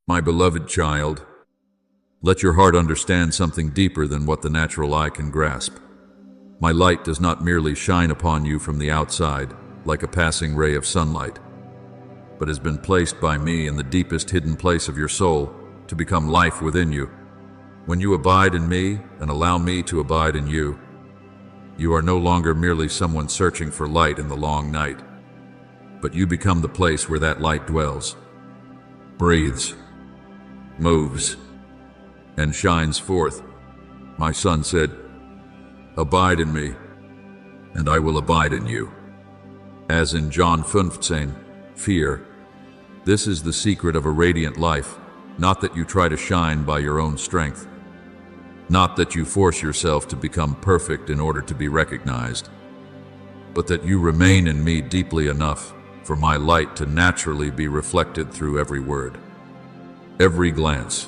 My beloved child, let your heart understand something deeper than what the natural eye can grasp. My light does not merely shine upon you from the outside, like a passing ray of sunlight, but has been placed by me in the deepest hidden place of your soul to become life within you. When you abide in me and allow me to abide in you, you are no longer merely someone searching for light in the long night, but you become the place where that light dwells, breathes, moves, and shines forth. My son said, "Abide in me, and I will abide in you." As in John 15, fear. This is the secret of a radiant life, not that you try to shine by your own strength, not that you force yourself to become perfect in order to be recognized, but that you remain in me deeply enough for my light to naturally be reflected through every word, every glance,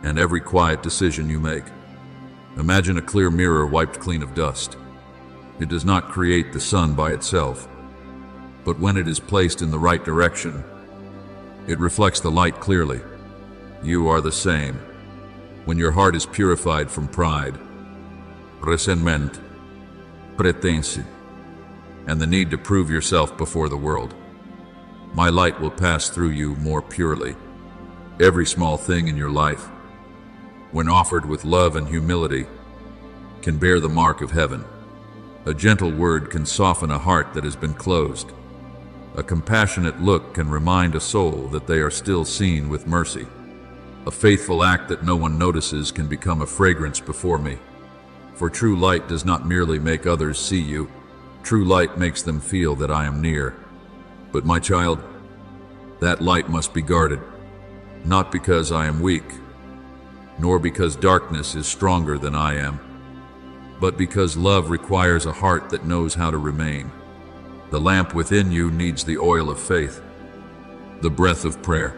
and every quiet decision you make. Imagine a clear mirror wiped clean of dust. It does not create the sun by itself, but when it is placed in the right direction, it reflects the light clearly. You are the same. When your heart is purified from pride, resentment, pretension, and the need to prove yourself before the world, my light will pass through you more purely. Every small thing in your life, when offered with love and humility, can bear the mark of heaven. A gentle word can soften a heart that has been closed. A compassionate look can remind a soul that they are still seen with mercy. A faithful act that no one notices can become a fragrance before me. For true light does not merely make others see you. True light makes them feel that I am near. But my child, that light must be guarded, not because I am weak, nor because darkness is stronger than I am, but because love requires a heart that knows how to remain. The lamp within you needs the oil of faith, the breath of prayer,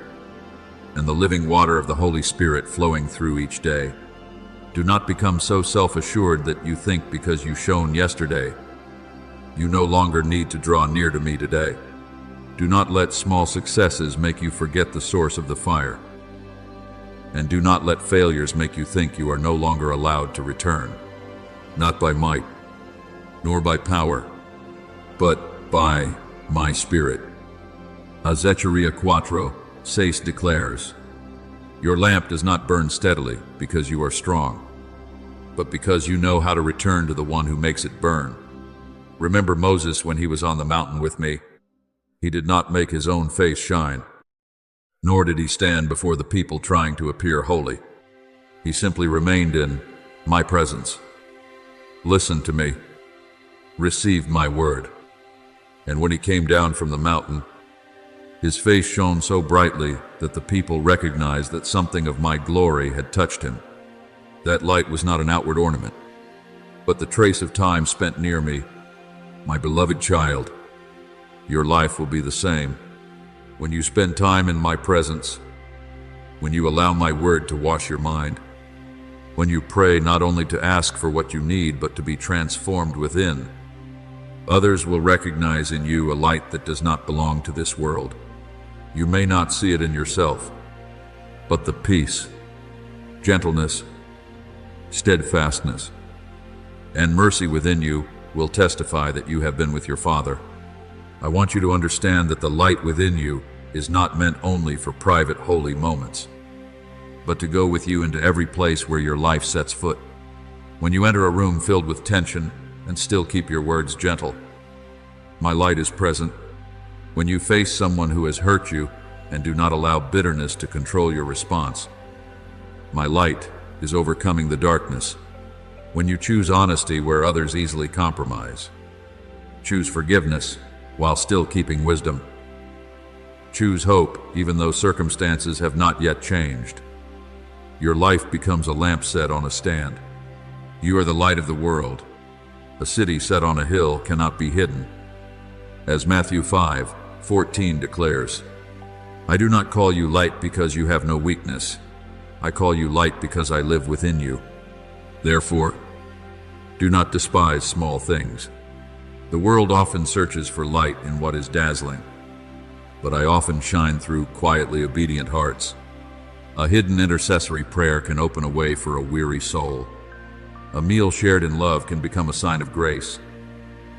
and the living water of the Holy Spirit flowing through each day. Do not become so self-assured that you think because you shone yesterday, you no longer need to draw near to me today. Do not let small successes make you forget the source of the fire. And do not let failures make you think you are no longer allowed to return. Not by might, nor by power, but by my Spirit. Zechariah 4:6 declares, "Your lamp does not burn steadily because you are strong, but because you know how to return to the one who makes it burn." Remember Moses when he was on the mountain with me. He did not make his own face shine, nor did he stand before the people trying to appear holy. He simply remained in my presence. Listen to me. Receive my word. And when he came down from the mountain, his face shone so brightly that the people recognized that something of my glory had touched him. That light was not an outward ornament, but the trace of time spent near me. My beloved child, your life will be the same. When you spend time in my presence, when you allow my word to wash your mind, when you pray not only to ask for what you need, but to be transformed within, others will recognize in you a light that does not belong to this world. You may not see it in yourself, but the peace, gentleness, steadfastness, and mercy within you will testify that you have been with your Father. I want you to understand that the light within you is not meant only for private holy moments, but to go with you into every place where your life sets foot. When you enter a room filled with tension and still keep your words gentle, my light is present. When you face someone who has hurt you and do not allow bitterness to control your response, my light is overcoming the darkness. When you choose honesty where others easily compromise, choose forgiveness while still keeping wisdom, choose hope even though circumstances have not yet changed, your life becomes a lamp set on a stand. You are the light of the world. A city set on a hill cannot be hidden. As Matthew 5:14 declares, I do not call you light because you have no weakness. I call you light because I live within you. Therefore, do not despise small things. The world often searches for light in what is dazzling, but I often shine through quietly obedient hearts. A hidden intercessory prayer can open a way for a weary soul. A meal shared in love can become a sign of grace.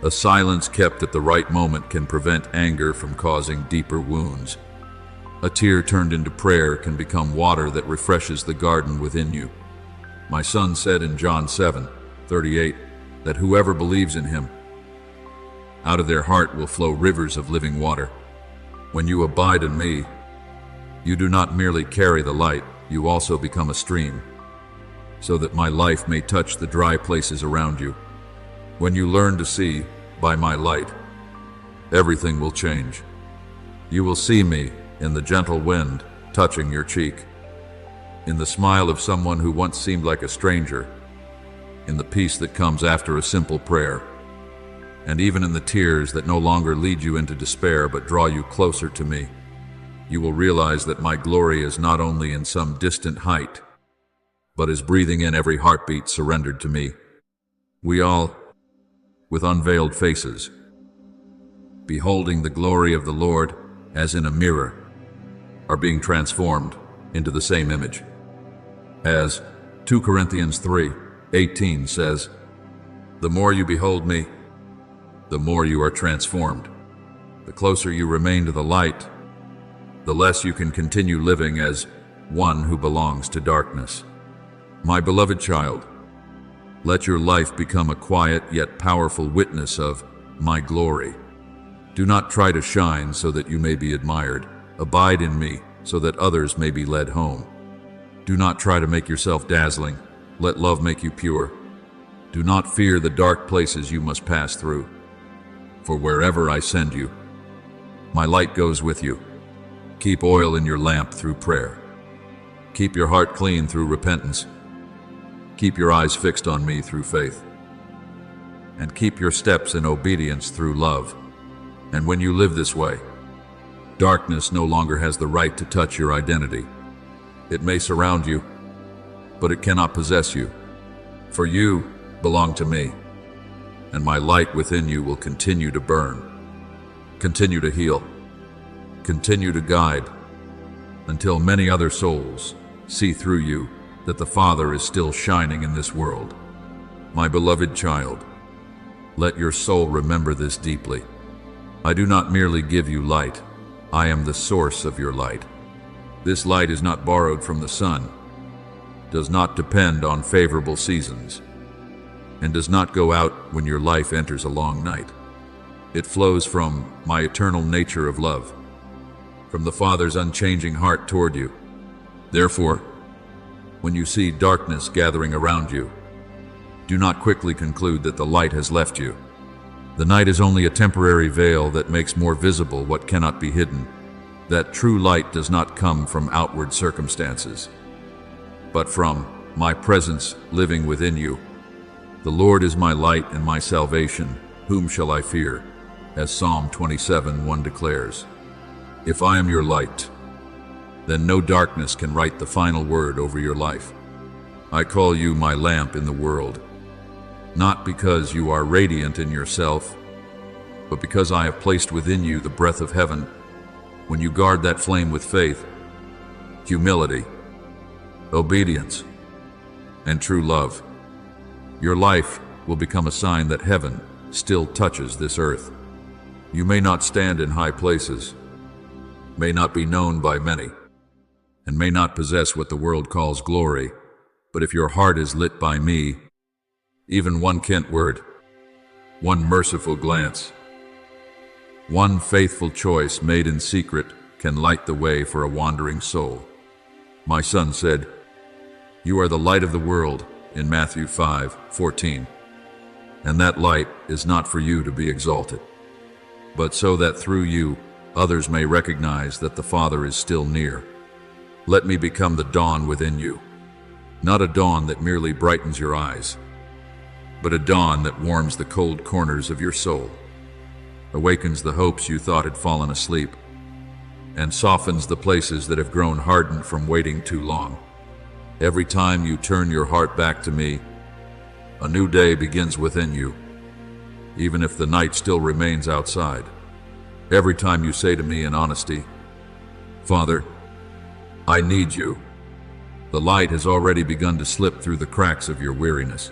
A silence kept at the right moment can prevent anger from causing deeper wounds. A tear turned into prayer can become water that refreshes the garden within you. My son said in John 7:38 that whoever believes in him, out of their heart will flow rivers of living water. When you abide in me, you do not merely carry the light, you also become a stream, so that my life may touch the dry places around you. When you learn to see by my light, everything will change. You will see me in the gentle wind touching your cheek, in the smile of someone who once seemed like a stranger, in the peace that comes after a simple prayer, and even in the tears that no longer lead you into despair but draw you closer to me. You will realize that my glory is not only in some distant height, but is breathing in every heartbeat surrendered to me. We all, with unveiled faces, beholding the glory of the Lord as in a mirror, are being transformed into the same image. As 2 Corinthians 3:18 says, "The more you behold me, the more you are transformed." The closer you remain to the light, the less you can continue living as one who belongs to darkness. My beloved child, let your life become a quiet yet powerful witness of my glory. Do not try to shine so that you may be admired. Abide in me so that others may be led home. Do not try to make yourself dazzling. Let love make you pure. Do not fear the dark places you must pass through, for wherever I send you, my light goes with you. Keep oil in your lamp through prayer. Keep your heart clean through repentance. Keep your eyes fixed on me through faith. And keep your steps in obedience through love. And when you live this way, darkness no longer has the right to touch your identity. It may surround you, but it cannot possess you. For you belong to me, and my light within you will continue to burn, continue to heal, continue to guide, until many other souls see through you that the Father is still shining in this world. My beloved child, let your soul remember this deeply. I do not merely give you light, I am the source of your light. This light is not borrowed from the sun, does not depend on favorable seasons, and does not go out when your life enters a long night. It flows from my eternal nature of love, from the Father's unchanging heart toward you. Therefore, when you see darkness gathering around you, do not quickly conclude that the light has left you. The night is only a temporary veil that makes more visible what cannot be hidden. That true light does not come from outward circumstances, but from my presence living within you. The Lord is my light and my salvation. Whom shall I fear? As Psalm 27:1 declares. If I am your light, then no darkness can write the final word over your life. I call you my lamp in the world, not because you are radiant in yourself, but because I have placed within you the breath of heaven. When you guard that flame with faith, humility, obedience, and true love, your life will become a sign that heaven still touches this earth. You may not stand in high places, may not be known by many, and may not possess what the world calls glory, but if your heart is lit by me, even one kind word, one merciful glance, one faithful choice made in secret can light the way for a wandering soul. My son said, "You are the light of the world," in Matthew 5:14. And that light is not for you to be exalted, but so that through you others may recognize that the Father is still near. Let me become the dawn within you, not a dawn that merely brightens your eyes, but a dawn that warms the cold corners of your soul, awakens the hopes you thought had fallen asleep, and softens the places that have grown hardened from waiting too long. Every time you turn your heart back to me, a new day begins within you, even if the night still remains outside. Every time you say to me in honesty, "Father, I need you," The light has already begun to slip through the cracks of your weariness.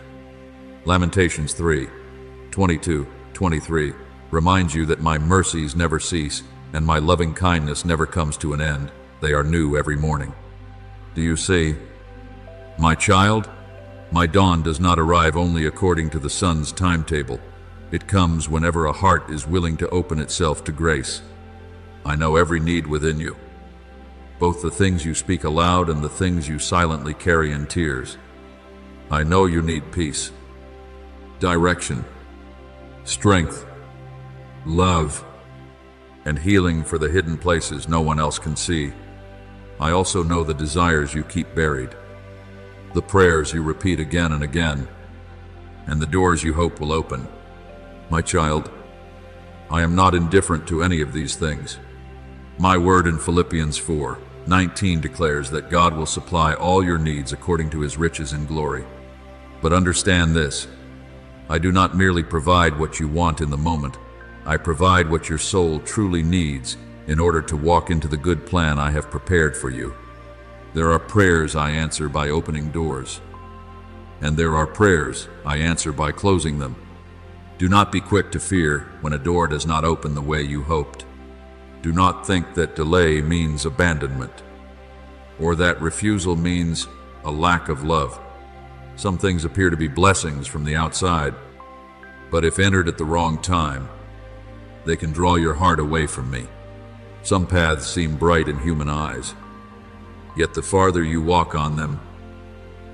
Lamentations 3:22-23 reminds you that my mercies never cease, and my loving kindness never comes to an end. They are new every morning. Do you see? My child, my dawn does not arrive only according to the sun's timetable. It comes whenever a heart is willing to open itself to grace. I know every need within you, both the things you speak aloud and the things you silently carry in tears. I know you need peace, direction, strength, love, and healing for the hidden places no one else can see. I also know the desires you keep buried, the prayers you repeat again and again, and the doors you hope will open. My child, I am not indifferent to any of these things. My word in Philippians 4:19 declares that God will supply all your needs according to his riches in glory. But understand this, I do not merely provide what you want in the moment. I provide what your soul truly needs in order to walk into the good plan I have prepared for you. There are prayers I answer by opening doors, and there are prayers I answer by closing them. Do not be quick to fear when a door does not open the way you hoped. Do not think that delay means abandonment, or that refusal means a lack of love. Some things appear to be blessings from the outside, but if entered at the wrong time, they can draw your heart away from me. Some paths seem bright in human eyes, yet the farther you walk on them,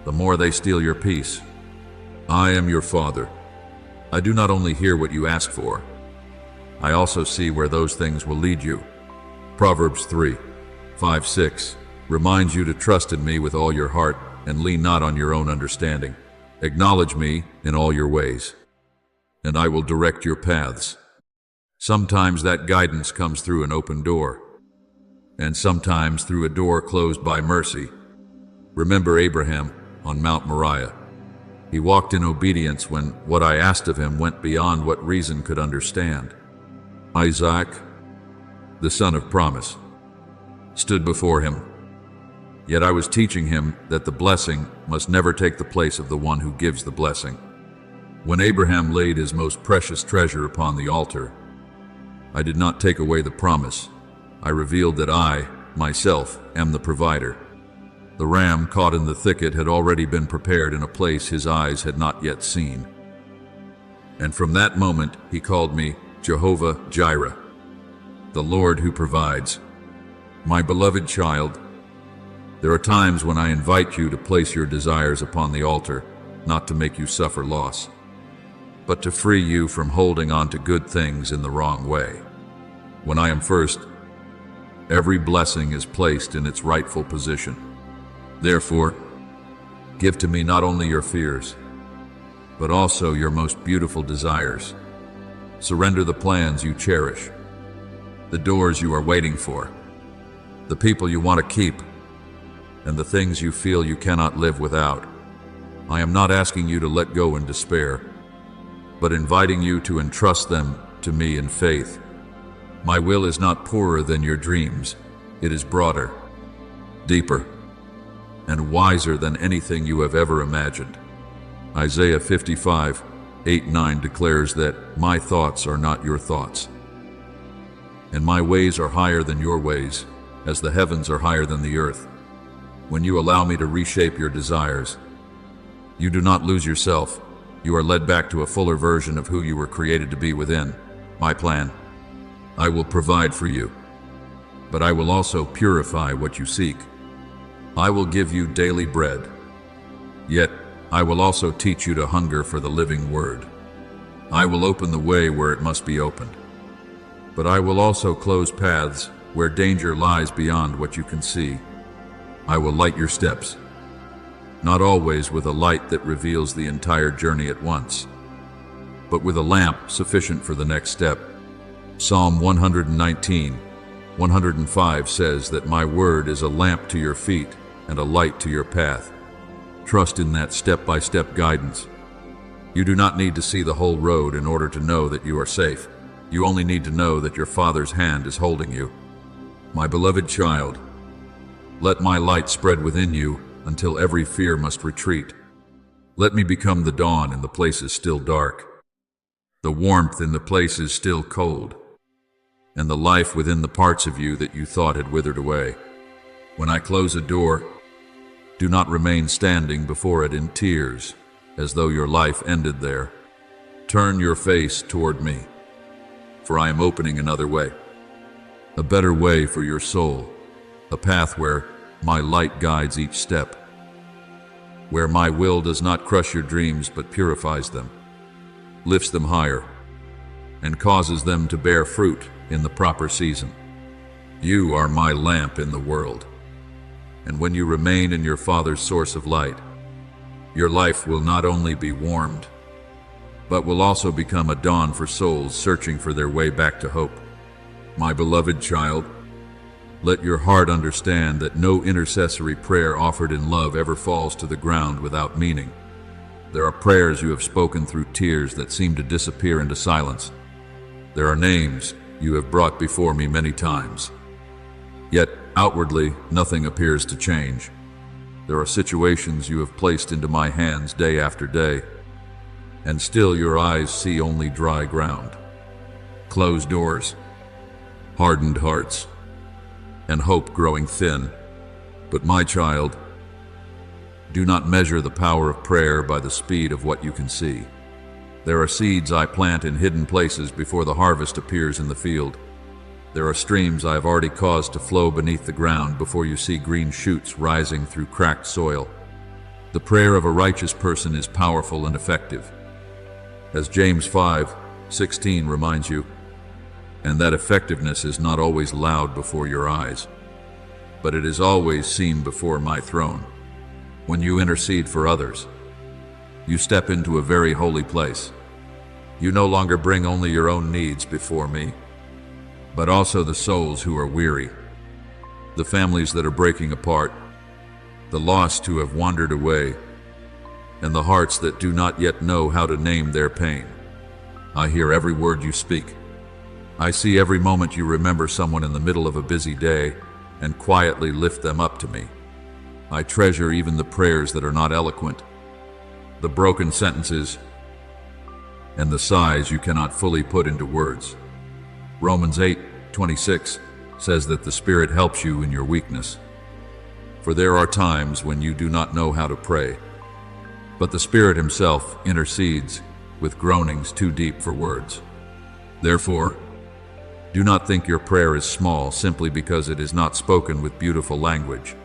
the more they steal your peace. I am your Father. I do not only hear what you ask for, I also see where those things will lead you. Proverbs 3:5-6 reminds you to trust in me with all your heart and lean not on your own understanding. Acknowledge me in all your ways, and I will direct your paths. Sometimes that guidance comes through an open door, and sometimes through a door closed by mercy. Remember Abraham on Mount Moriah. He walked in obedience when what I asked of him went beyond what reason could understand. Isaac, the son of promise, stood before him. Yet I was teaching him that the blessing must never take the place of the one who gives the blessing. When Abraham laid his most precious treasure upon the altar, I did not take away the promise. I revealed that I, myself, am the provider. The ram caught in the thicket had already been prepared in a place his eyes had not yet seen. And from that moment he called me Jehovah Jireh, the Lord who provides. My beloved child, there are times when I invite you to place your desires upon the altar, not to make you suffer loss, but to free you from holding on to good things in the wrong way. When I am first, every blessing is placed in its rightful position. Therefore, give to me not only your fears, but also your most beautiful desires. Surrender the plans you cherish, the doors you are waiting for, the people you want to keep, and the things you feel you cannot live without. I am not asking you to let go in despair, but inviting you to entrust them to me in faith. My will is not poorer than your dreams. It is broader, deeper, and wiser than anything you have ever imagined. Isaiah 55:8-9 declares that my thoughts are not your thoughts, and my ways are higher than your ways, as the heavens are higher than the earth. When you allow me to reshape your desires, you do not lose yourself. You are led back to a fuller version of who you were created to be within my plan. I will provide for you, but I will also purify what you seek. I will give you daily bread, yet I will also teach you to hunger for the living word. I will open the way where it must be opened, but I will also close paths where danger lies beyond what you can see. I will light your steps, not always with a light that reveals the entire journey at once, but with a lamp sufficient for the next step. Psalm 119:105 says that my word is a lamp to your feet and a light to your path. Trust in that step-by-step guidance. You do not need to see the whole road in order to know that you are safe. You only need to know that your Father's hand is holding you. My beloved child, let my light spread within you until every fear must retreat. Let me become the dawn in the places still dark, the warmth in the places still cold, and the life within the parts of you that you thought had withered away. When I close a door, do not remain standing before it in tears, as though your life ended there. Turn your face toward me, for I am opening another way, a better way for your soul, a path where my light guides each step, where my will does not crush your dreams but purifies them, lifts them higher, and causes them to bear fruit in the proper season. You are my lamp in the world, and when you remain in your Father's source of light, your life will not only be warmed, but will also become a dawn for souls searching for their way back to hope. My beloved child, let your heart understand that no intercessory prayer offered in love ever falls to the ground without meaning. There are prayers you have spoken through tears that seem to disappear into silence. There are names you have brought before me many times, yet outwardly nothing appears to change. There are situations you have placed into my hands day after day, and still your eyes see only dry ground, closed doors, hardened hearts, and hope growing thin. But my child, do not measure the power of prayer by the speed of what you can see. There are seeds I plant in hidden places before the harvest appears in the field. There are streams I have already caused to flow beneath the ground before you see green shoots rising through cracked soil. The prayer of a righteous person is powerful and effective, as James 5:16 reminds you, and that effectiveness is not always loud before your eyes, but it is always seen before my throne. When you intercede for others, you step into a very holy place. You no longer bring only your own needs before me, but also the souls who are weary, the families that are breaking apart, the lost who have wandered away, and the hearts that do not yet know how to name their pain. I hear every word you speak. I see every moment you remember someone in the middle of a busy day and quietly lift them up to me. I treasure even the prayers that are not eloquent, the broken sentences, and the sighs you cannot fully put into words. Romans 8:26 says that the Spirit helps you in your weakness. For there are times when you do not know how to pray, but the Spirit Himself intercedes with groanings too deep for words. Therefore, do not think your prayer is small simply because it is not spoken with beautiful language.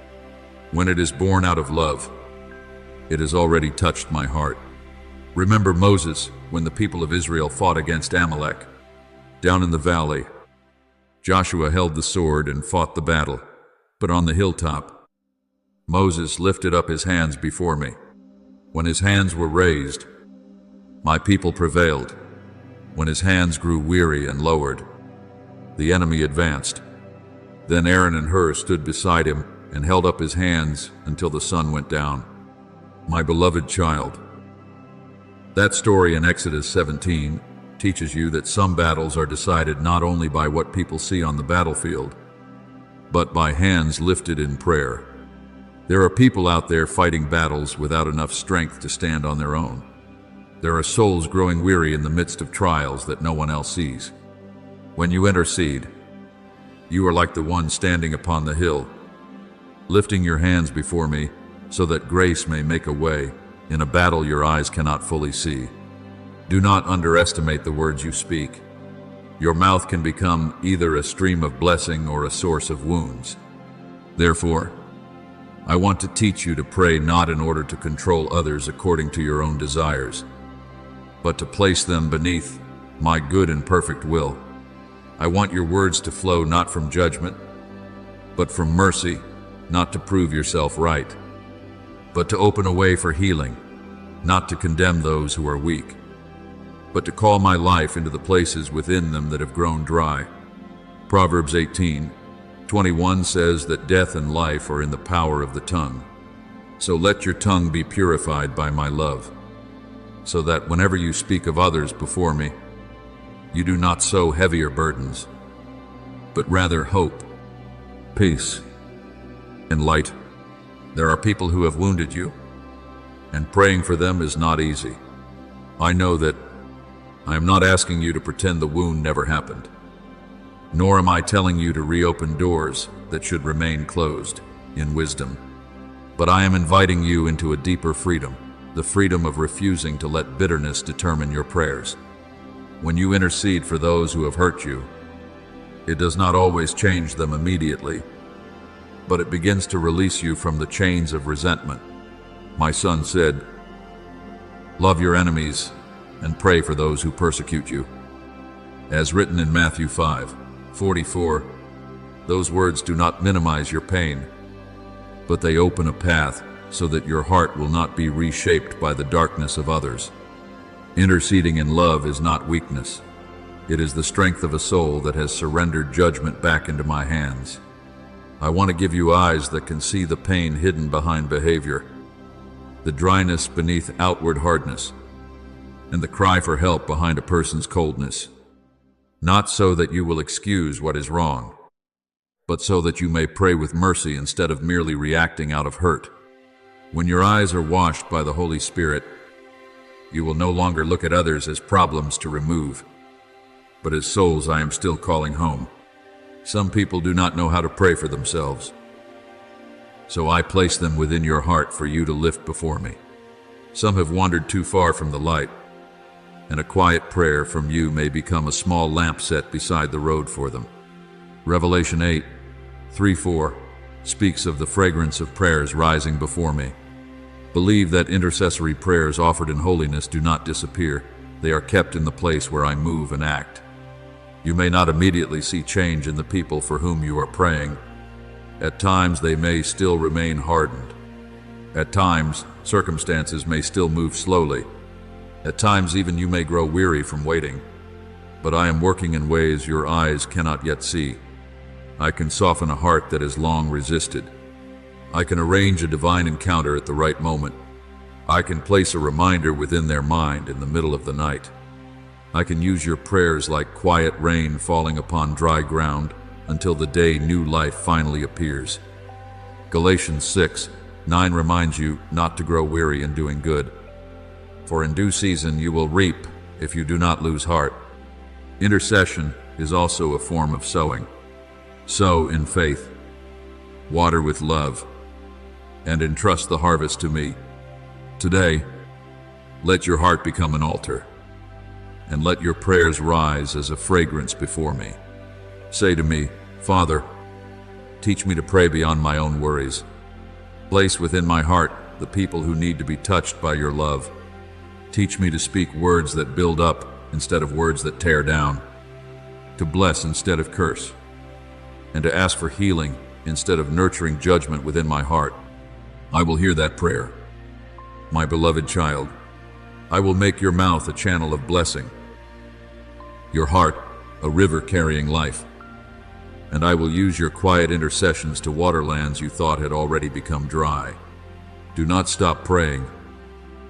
When it is born out of love, it has already touched my heart. Remember Moses when the people of Israel fought against Amalek. Down in the valley, Joshua held the sword and fought the battle, but on the hilltop, Moses lifted up his hands before me. When his hands were raised, my people prevailed. When his hands grew weary and lowered, the enemy advanced. Then Aaron and Hur stood beside him and held up his hands until the sun went down. My beloved child, that story in Exodus 17 teaches you that some battles are decided not only by what people see on the battlefield, but by hands lifted in prayer. There are people out there fighting battles without enough strength to stand on their own. There are souls growing weary in the midst of trials that no one else sees. When you intercede, you are like the one standing upon the hill, lifting your hands before me so that grace may make a way in a battle your eyes cannot fully see. Do not underestimate the words you speak. Your mouth can become either a stream of blessing or a source of wounds. Therefore, I want to teach you to pray not in order to control others according to your own desires, but to place them beneath my good and perfect will. I want your words to flow not from judgment, but from mercy, not to prove yourself right, but to open a way for healing, not to condemn those who are weak, but to call my life into the places within them that have grown dry. Proverbs 18:21 says that death and life are in the power of the tongue. So let your tongue be purified by my love, so that whenever you speak of others before me, you do not sow heavier burdens, but rather hope, peace, and light. There are people who have wounded you, and praying for them is not easy. I know that. I am not asking you to pretend the wound never happened, nor am I telling you to reopen doors that should remain closed in wisdom. But I am inviting you into a deeper freedom, the freedom of refusing to let bitterness determine your prayers. When you intercede for those who have hurt you, it does not always change them immediately, but it begins to release you from the chains of resentment. My son said, "Love your enemies and pray for those who persecute you." As written in Matthew 5:44, those words do not minimize your pain, but they open a path so that your heart will not be reshaped by the darkness of others. Interceding in love is not weakness. It is the strength of a soul that has surrendered judgment back into my hands. I want to give you eyes that can see the pain hidden behind behavior, the dryness beneath outward hardness, and the cry for help behind a person's coldness. Not so that you will excuse what is wrong, but so that you may pray with mercy instead of merely reacting out of hurt. When your eyes are washed by the Holy Spirit, you will no longer look at others as problems to remove, but as souls I am still calling home. Some people do not know how to pray for themselves, so I place them within your heart for you to lift before me. Some have wandered too far from the light, and a quiet prayer from you may become a small lamp set beside the road for them. Revelation 8:3-4 speaks of the fragrance of prayers rising before me. Believe that intercessory prayers offered in holiness do not disappear. They are kept in the place where I move and act. You may not immediately see change in the people for whom you are praying. At times they may still remain hardened. At times, circumstances may still move slowly. At times even you may grow weary from waiting. But I am working in ways your eyes cannot yet see. I can soften a heart that has long resisted. I can arrange a divine encounter at the right moment. I can place a reminder within their mind in the middle of the night. I can use your prayers like quiet rain falling upon dry ground until the day new life finally appears. Galatians 6:9 reminds you not to grow weary in doing good, for in due season you will reap if you do not lose heart. Intercession is also a form of sowing. Sow in faith, water with love, and entrust the harvest to me. Today, let your heart become an altar, and let your prayers rise as a fragrance before me. Say to me, "Father, teach me to pray beyond my own worries. Place within my heart the people who need to be touched by your love. Teach me to speak words that build up instead of words that tear down, to bless instead of curse, and to ask for healing instead of nurturing judgment within my heart." I will hear that prayer. My beloved child, I will make your mouth a channel of blessing, your heart a river carrying life, and I will use your quiet intercessions to water lands you thought had already become dry. Do not stop praying.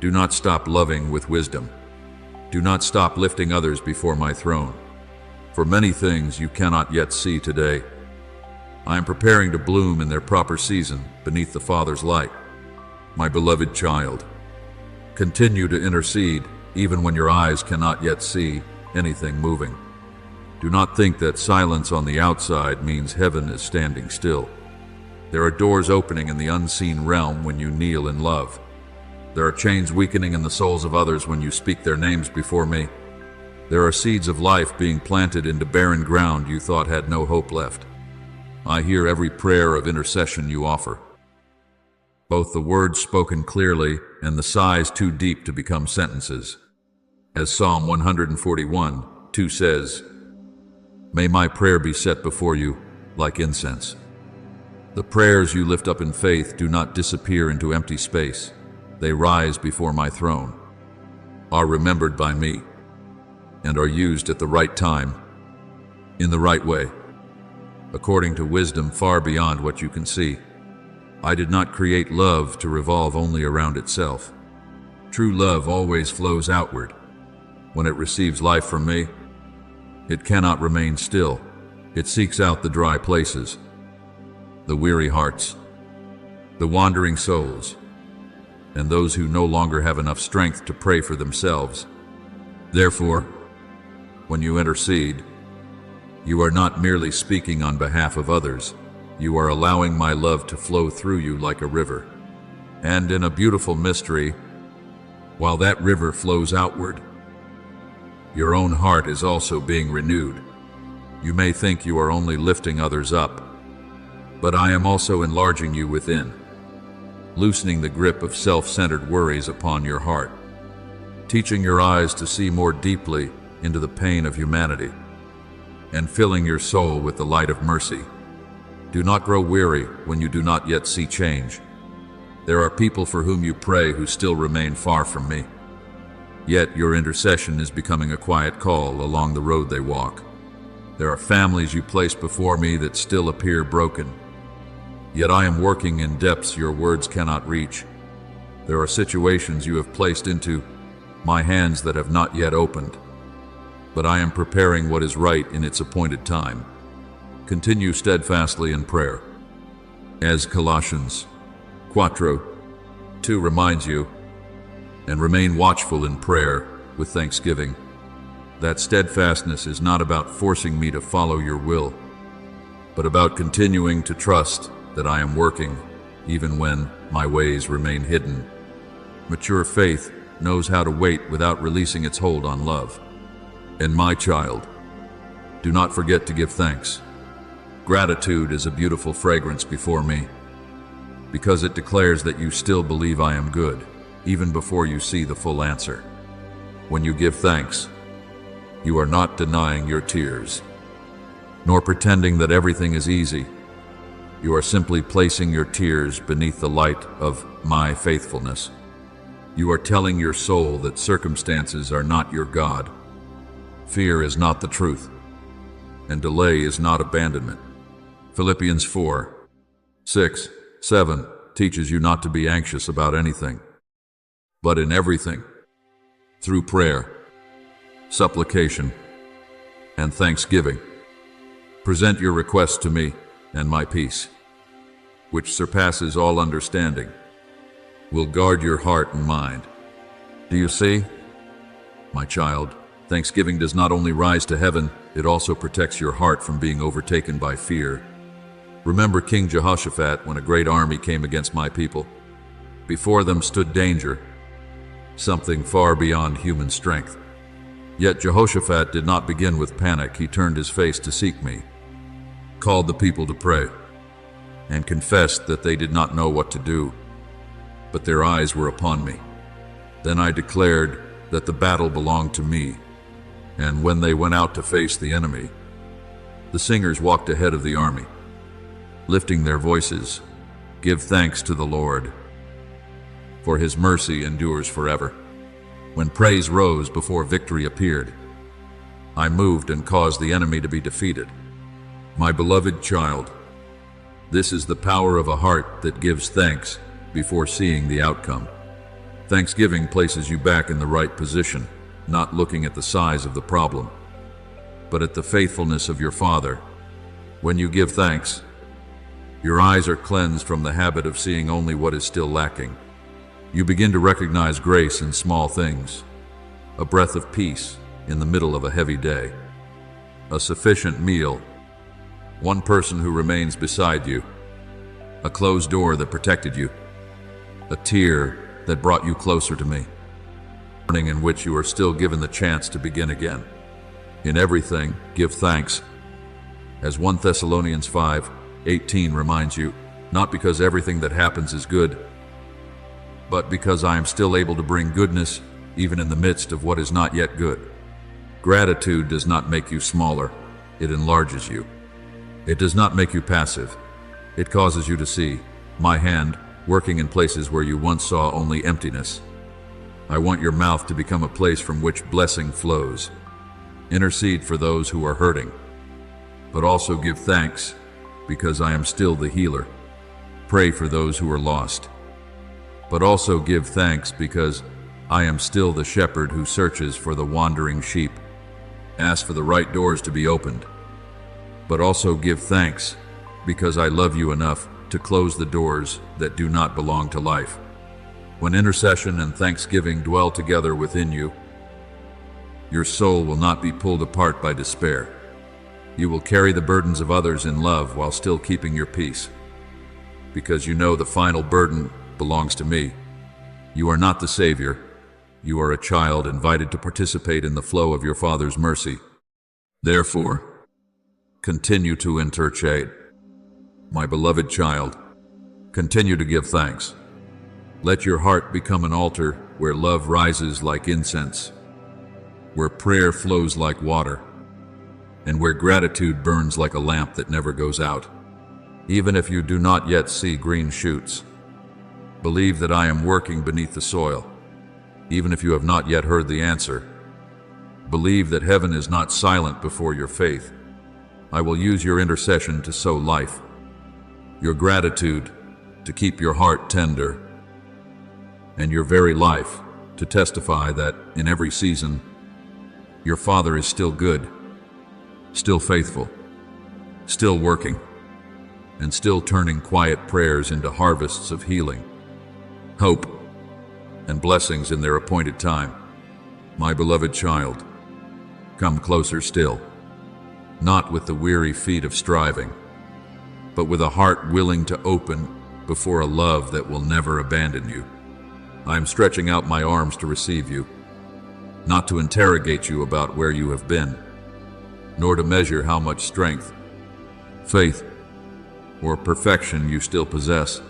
Do not stop loving with wisdom. Do not stop lifting others before my throne. For many things you cannot yet see today, I am preparing to bloom in their proper season beneath the Father's light. My beloved child, continue to intercede even when your eyes cannot yet see anything moving. Do not think that silence on the outside means heaven is standing still. There are doors opening in the unseen realm when you kneel in love. There are chains weakening in the souls of others when you speak their names before me. There are seeds of life being planted into barren ground you thought had no hope left. I hear every prayer of intercession you offer, both the words spoken clearly and the sighs too deep to become sentences. As Psalm 141:2 says, "May my prayer be set before you like incense." The prayers you lift up in faith do not disappear into empty space. They rise before my throne, are remembered by me, and are used at the right time, in the right way, according to wisdom far beyond what you can see. I did not create love to revolve only around itself. True love always flows outward. When it receives life from me, it cannot remain still. It seeks out the dry places, the weary hearts, the wandering souls, and those who no longer have enough strength to pray for themselves. Therefore, when you intercede, you are not merely speaking on behalf of others, you are allowing my love to flow through you like a river. And in a beautiful mystery, while that river flows outward, your own heart is also being renewed. You may think you are only lifting others up, but I am also enlarging you within, loosening the grip of self-centered worries upon your heart, teaching your eyes to see more deeply into the pain of humanity, and filling your soul with the light of mercy. Do not grow weary when you do not yet see change. There are people for whom you pray who still remain far from me. Yet your intercession is becoming a quiet call along the road they walk. There are families you place before me that still appear broken. Yet I am working in depths your words cannot reach. There are situations you have placed into my hands that have not yet opened. But I am preparing what is right in its appointed time. Continue steadfastly in prayer. As Colossians 4:2 reminds you, and remain watchful in prayer with thanksgiving. That steadfastness is not about forcing me to follow your will, but about continuing to trust that I am working, even when my ways remain hidden. Mature faith knows how to wait without releasing its hold on love. And my child, do not forget to give thanks. Gratitude is a beautiful fragrance before me, because it declares that you still believe I am good, even before you see the full answer. When you give thanks, you are not denying your tears, nor pretending that everything is easy. You are simply placing your tears beneath the light of my faithfulness. You are telling your soul that circumstances are not your God. Fear is not the truth, and delay is not abandonment. Philippians 4:6-7 teaches you not to be anxious about anything, but in everything, through prayer, supplication, and thanksgiving, present your requests to me, and my peace, which surpasses all understanding, will guard your heart and mind. Do you see? My child, thanksgiving does not only rise to heaven, it also protects your heart from being overtaken by fear. Remember King Jehoshaphat when a great army came against my people. Before them stood danger, something far beyond human strength. Yet Jehoshaphat did not begin with panic. He turned his face to seek me, called the people to pray, and confessed that they did not know what to do, but their eyes were upon me. Then I declared that the battle belonged to me, and when they went out to face the enemy, the singers walked ahead of the army, lifting their voices, "Give thanks to the Lord, for his mercy endures forever." When praise rose before victory appeared, I moved and caused the enemy to be defeated. My beloved child, this is the power of a heart that gives thanks before seeing the outcome. Thanksgiving places you back in the right position, not looking at the size of the problem, but at the faithfulness of your Father. When you give thanks, your eyes are cleansed from the habit of seeing only what is still lacking. You begin to recognize grace in small things, a breath of peace in the middle of a heavy day, a sufficient meal, one person who remains beside you, a closed door that protected you, a tear that brought you closer to me, a morning in which you are still given the chance to begin again. In everything, give thanks. As 1 Thessalonians 5:18 reminds you, not because everything that happens is good, but because I am still able to bring goodness even in the midst of what is not yet good. Gratitude does not make you smaller, it enlarges you. It does not make you passive, it causes you to see my hand working in places where you once saw only emptiness. I want your mouth to become a place from which blessing flows. Intercede for those who are hurting, but also give thanks because I am still the healer. Pray for those who are lost, but also give thanks because I am still the shepherd who searches for the wandering sheep. Ask for the right doors to be opened, but also give thanks because I love you enough to close the doors that do not belong to life. When intercession and thanksgiving dwell together within you, your soul will not be pulled apart by despair. You will carry the burdens of others in love while still keeping your peace, because you know the final burden belongs to me. You are not the Savior. You are a child invited to participate in the flow of your Father's mercy. Therefore, continue to intercede. My beloved child, continue to give thanks. Let your heart become an altar where love rises like incense, where prayer flows like water, and where gratitude burns like a lamp that never goes out. Even if you do not yet see green shoots, believe that I am working beneath the soil. Even if you have not yet heard the answer, believe that heaven is not silent before your faith. I will use your intercession to sow life, your gratitude to keep your heart tender, and your very life to testify that in every season, your Father is still good, still faithful, still working, and still turning quiet prayers into harvests of healing, hope, and blessings in their appointed time. My beloved child, come closer still, not with the weary feet of striving, but with a heart willing to open before a love that will never abandon you. I am stretching out my arms to receive you, not to interrogate you about where you have been, nor to measure how much strength, faith, or perfection you still possess.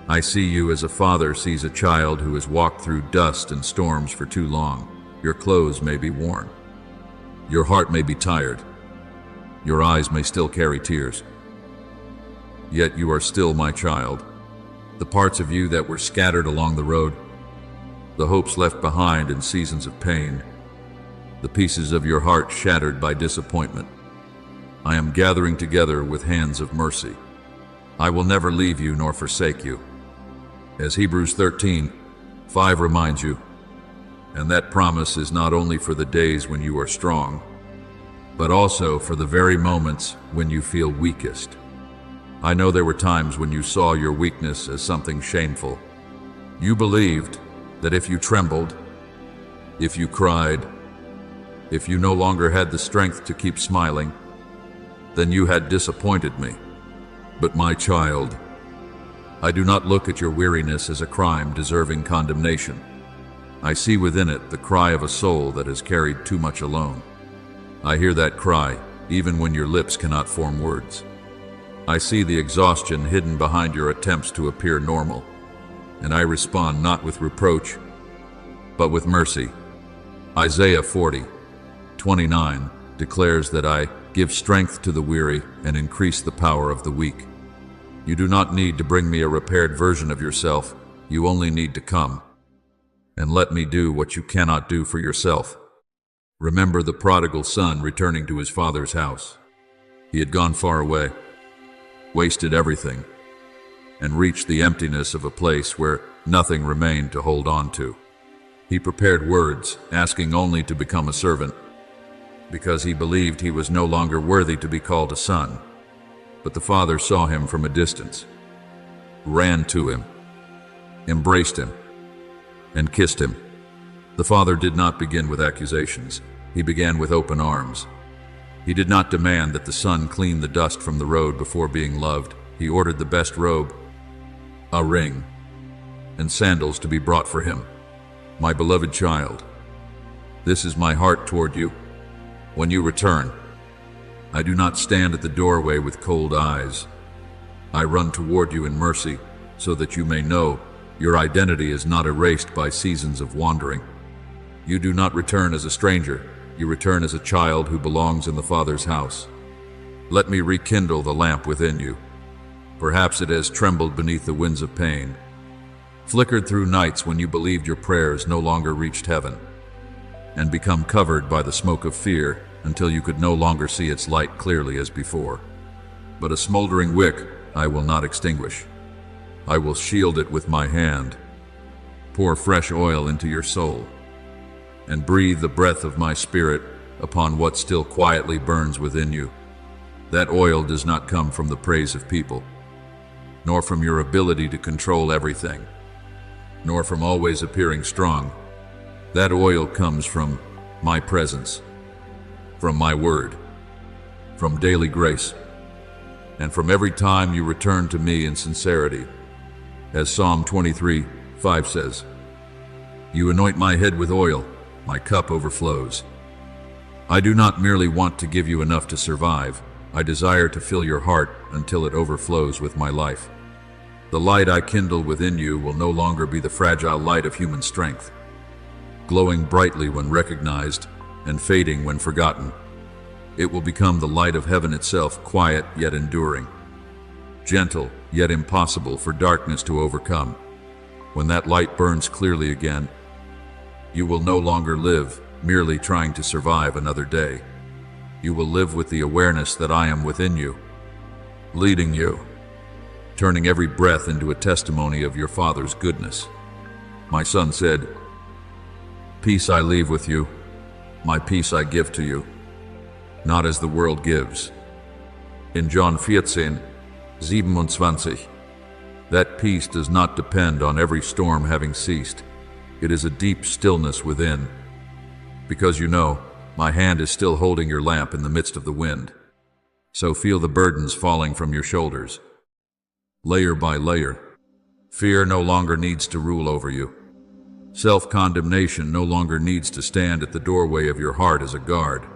I see you as a father sees a child who has walked through dust and storms for too long. Your clothes may be worn. Your heart may be tired. Your eyes may still carry tears. Yet you are still my child. The parts of you that were scattered along the road, the hopes left behind in seasons of pain, the pieces of your heart shattered by disappointment, I am gathering together with hands of mercy. I will never leave you nor forsake you. As Hebrews 13:5 reminds you, and that promise is not only for the days when you are strong, but also for the very moments when you feel weakest. I know there were times when you saw your weakness as something shameful. You believed that if you trembled, if you cried, if you no longer had the strength to keep smiling, then you had disappointed me. But my child, I do not look at your weariness as a crime deserving condemnation. I see within it the cry of a soul that has carried too much alone. I hear that cry even when your lips cannot form words. I see the exhaustion hidden behind your attempts to appear normal, and I respond not with reproach, but with mercy. Isaiah 40:29 declares that I give strength to the weary and increase the power of the weak. You do not need to bring me a repaired version of yourself. You only need to come and let me do what you cannot do for yourself. Remember the prodigal son returning to his father's house. He had gone far away, wasted everything, and reached the emptiness of a place where nothing remained to hold on to. He prepared words, asking only to become a servant, because he believed he was no longer worthy to be called a son. But the father saw him from a distance, ran to him, embraced him, and kissed him. The father did not begin with accusations. He began with open arms. He did not demand that the son clean the dust from the road before being loved. He ordered the best robe, a ring, and sandals to be brought for him. My beloved child, this is my heart toward you. When you return, I do not stand at the doorway with cold eyes. I run toward you in mercy so that you may know your identity is not erased by seasons of wandering. You do not return as a stranger. You return as a child who belongs in the Father's house. Let me rekindle the lamp within you. Perhaps it has trembled beneath the winds of pain, flickered through nights when you believed your prayers no longer reached heaven, and become covered by the smoke of fear until you could no longer see its light clearly as before. But a smoldering wick I will not extinguish. I will shield it with my hand, pour fresh oil into your soul, and breathe the breath of my spirit upon what still quietly burns within you. That oil does not come from the praise of people. nor from your ability to control everything, nor from always appearing strong. That oil comes from my presence, from my word, from daily grace, and from every time you return to me in sincerity. As Psalm 23:5 says, "You anoint my head with oil, my cup overflows." I do not merely want to give you enough to survive. I desire to fill your heart until it overflows with my life. The light I kindle within you will no longer be the fragile light of human strength, glowing brightly when recognized and fading when forgotten. It will become the light of heaven itself, quiet yet enduring, gentle yet impossible for darkness to overcome. When that light burns clearly again, you will no longer live merely trying to survive another day. You will live with the awareness that I am within you, leading you, turning every breath into a testimony of your Father's goodness. My Son said, "Peace I leave with you, my peace I give to you, not as the world gives." In John 14:27, that peace does not depend on every storm having ceased. It is a deep stillness within, because you know, my hand is still holding your lamp in the midst of the wind. So feel the burdens falling from your shoulders, layer by layer. Fear no longer needs to rule over you. Self-condemnation no longer needs to stand at the doorway of your heart as a guard.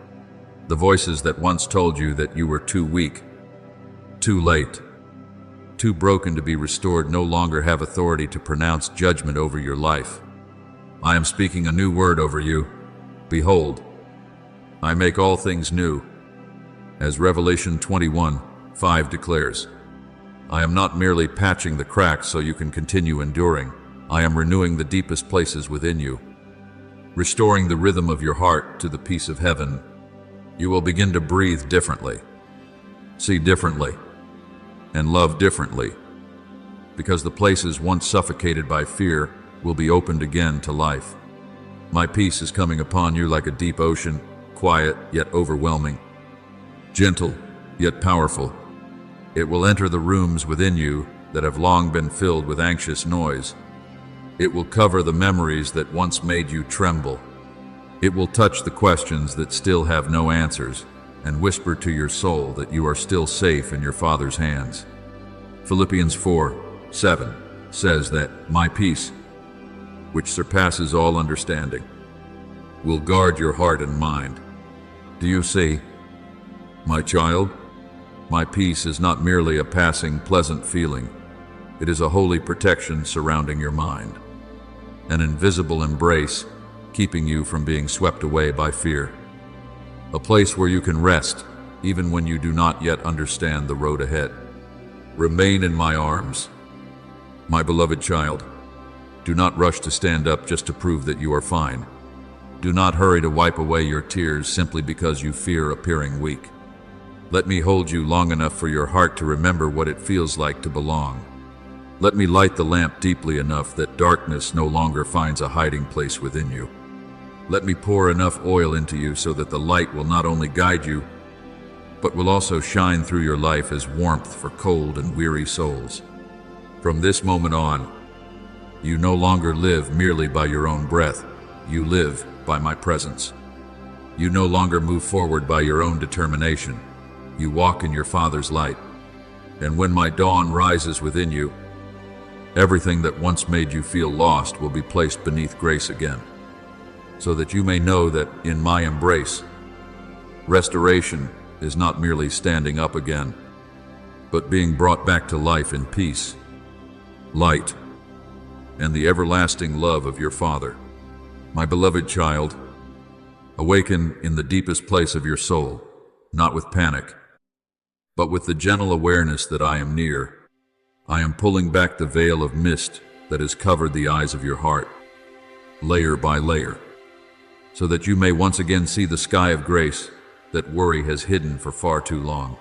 The voices that once told you that you were too weak, too late, too broken to be restored no longer have authority to pronounce judgment over your life. I am speaking a new word over you. Behold, I make all things new. As Revelation 21:5 declares, I am not merely patching the cracks so you can continue enduring. I am renewing the deepest places within you, restoring the rhythm of your heart to the peace of heaven. You will begin to breathe differently, see differently, and love differently, because the places once suffocated by fear will be opened again to life. My peace is coming upon you like a deep ocean, quiet yet overwhelming, gentle yet powerful. It will enter the rooms within you that have long been filled with anxious noise. It will cover the memories that once made you tremble. It will touch the questions that still have no answers and whisper to your soul that you are still safe in your Father's hands. Philippians 4:7 says that my peace, which surpasses all understanding, will guard your heart and mind. Do you see, my child? My peace is not merely a passing pleasant feeling. It is a holy protection surrounding your mind, an invisible embrace keeping you from being swept away by fear, a place where you can rest even when you do not yet understand the road ahead. Remain in my arms, my beloved child. Do not rush to stand up just to prove that you are fine. Do not hurry to wipe away your tears simply because you fear appearing weak. Let me hold you long enough for your heart to remember what it feels like to belong. Let me light the lamp deeply enough that darkness no longer finds a hiding place within you. Let me pour enough oil into you so that the light will not only guide you, but will also shine through your life as warmth for cold and weary souls. From this moment on, you no longer live merely by your own breath. You live by my presence. You no longer move forward by your own determination. You walk in your Father's light. And when my dawn rises within you, everything that once made you feel lost will be placed beneath grace again, so that you may know that in my embrace, restoration is not merely standing up again, but being brought back to life in peace, light, and the everlasting love of your Father. My beloved child, awaken in the deepest place of your soul, not with panic, but with the gentle awareness that I am near. I am pulling back the veil of mist that has covered the eyes of your heart, layer by layer, so that you may once again see the sky of grace that worry has hidden for far too long.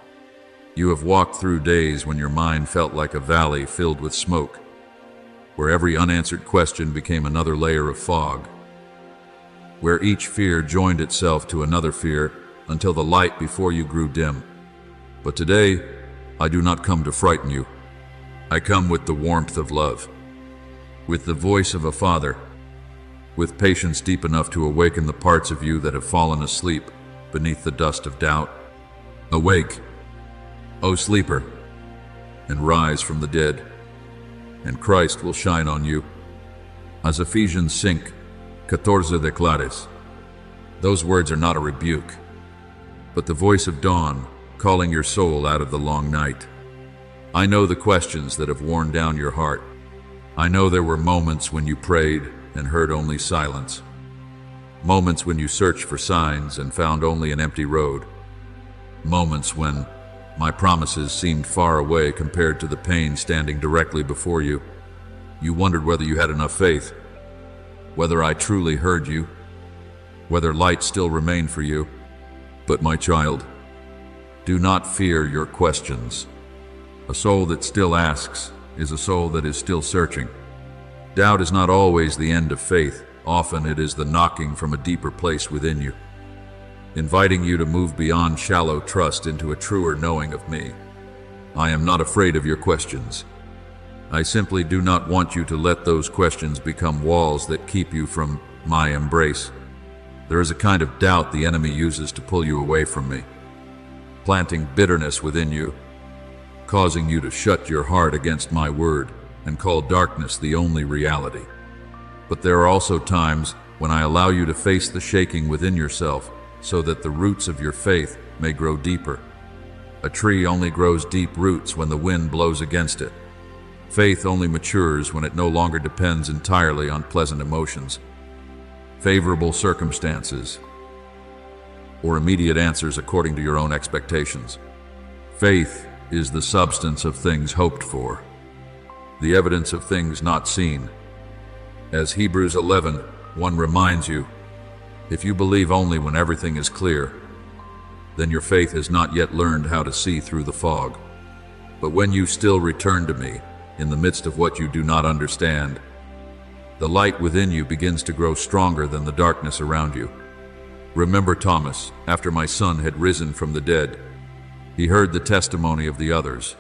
You have walked through days when your mind felt like a valley filled with smoke, where every unanswered question became another layer of fog, where each fear joined itself to another fear until the light before you grew dim. But today, I do not come to frighten you. I come with the warmth of love, with the voice of a father, with patience deep enough to awaken the parts of you that have fallen asleep beneath the dust of doubt. Awake, O sleeper, and rise from the dead, and Christ will shine on you. As Ephesians 5:14 declares. Those words are not a rebuke, but the voice of dawn calling your soul out of the long night. I know the questions that have worn down your heart. I know there were moments when you prayed and heard only silence. Moments when you searched for signs and found only an empty road. Moments when my promises seemed far away compared to the pain standing directly before you. You wondered whether you had enough faith, whether I truly heard you, whether light still remained for you. But my child, do not fear your questions. A soul that still asks is a soul that is still searching. Doubt is not always the end of faith. Often it is the knocking from a deeper place within you, inviting you to move beyond shallow trust into a truer knowing of me. I am not afraid of your questions. I simply do not want you to let those questions become walls that keep you from my embrace. There is a kind of doubt the enemy uses to pull you away from me, planting bitterness within you, causing you to shut your heart against my word and call darkness the only reality. But there are also times when I allow you to face the shaking within yourself so that the roots of your faith may grow deeper. A tree only grows deep roots when the wind blows against it. Faith only matures when it no longer depends entirely on pleasant emotions, favorable circumstances, or immediate answers according to your own expectations. Faith is the substance of things hoped for, the evidence of things not seen. As Hebrews 11:1 reminds you, if you believe only when everything is clear, then your faith has not yet learned how to see through the fog. But when you still return to me, in the midst of what you do not understand, the light within you begins to grow stronger than the darkness around you. Remember Thomas, after my son had risen from the dead. He heard the testimony of the others,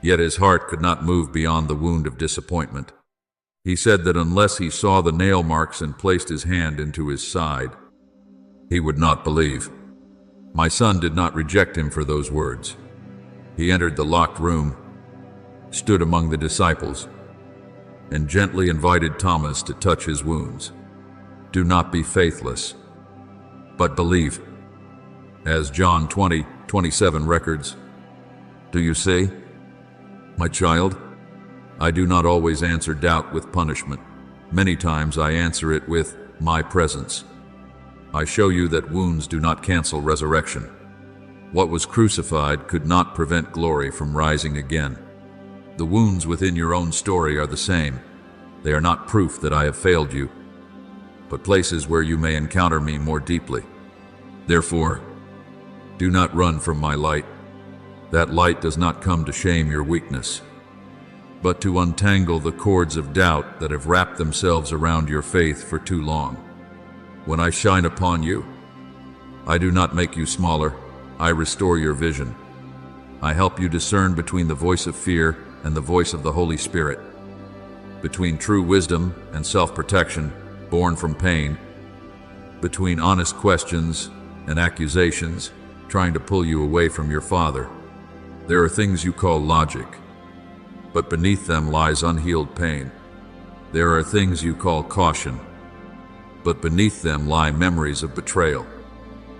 yet his heart could not move beyond the wound of disappointment. He said that unless he saw the nail marks and placed his hand into his side, he would not believe. My son did not reject him for those words. He entered the locked room, stood among the disciples, and gently invited Thomas to touch his wounds. Do not be faithless, but believe. As John 20:27 records, do you see? My child, I do not always answer doubt with punishment. Many times I answer it with my presence. I show you that wounds do not cancel resurrection. What was crucified could not prevent glory from rising again. The wounds within your own story are the same. They are not proof that I have failed you, but places where you may encounter me more deeply. Therefore, do not run from my light. That light does not come to shame your weakness, but to untangle the cords of doubt that have wrapped themselves around your faith for too long. When I shine upon you, I do not make you smaller. I restore your vision. I help you discern between the voice of fear and the voice of the Holy Spirit, between true wisdom and self-protection born from pain, between honest questions and accusations trying to pull you away from your Father. There are things you call logic, but beneath them lies unhealed pain. There are things you call caution, but beneath them lie memories of betrayal.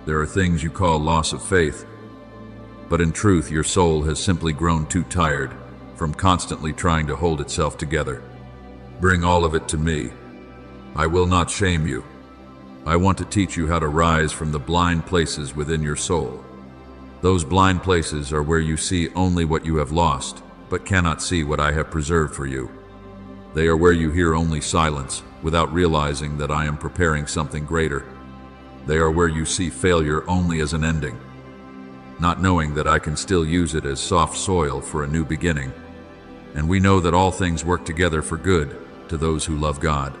There are things you call loss of faith, but in truth your soul has simply grown too tired from constantly trying to hold itself together. Bring all of it to me. I will not shame you. I want to teach you how to rise from the blind places within your soul. Those blind places are where you see only what you have lost, but cannot see what I have preserved for you. They are where you hear only silence, without realizing that I am preparing something greater. They are where you see failure only as an ending, not knowing that I can still use it as soft soil for a new beginning. And we know that all things work together for good to those who love God.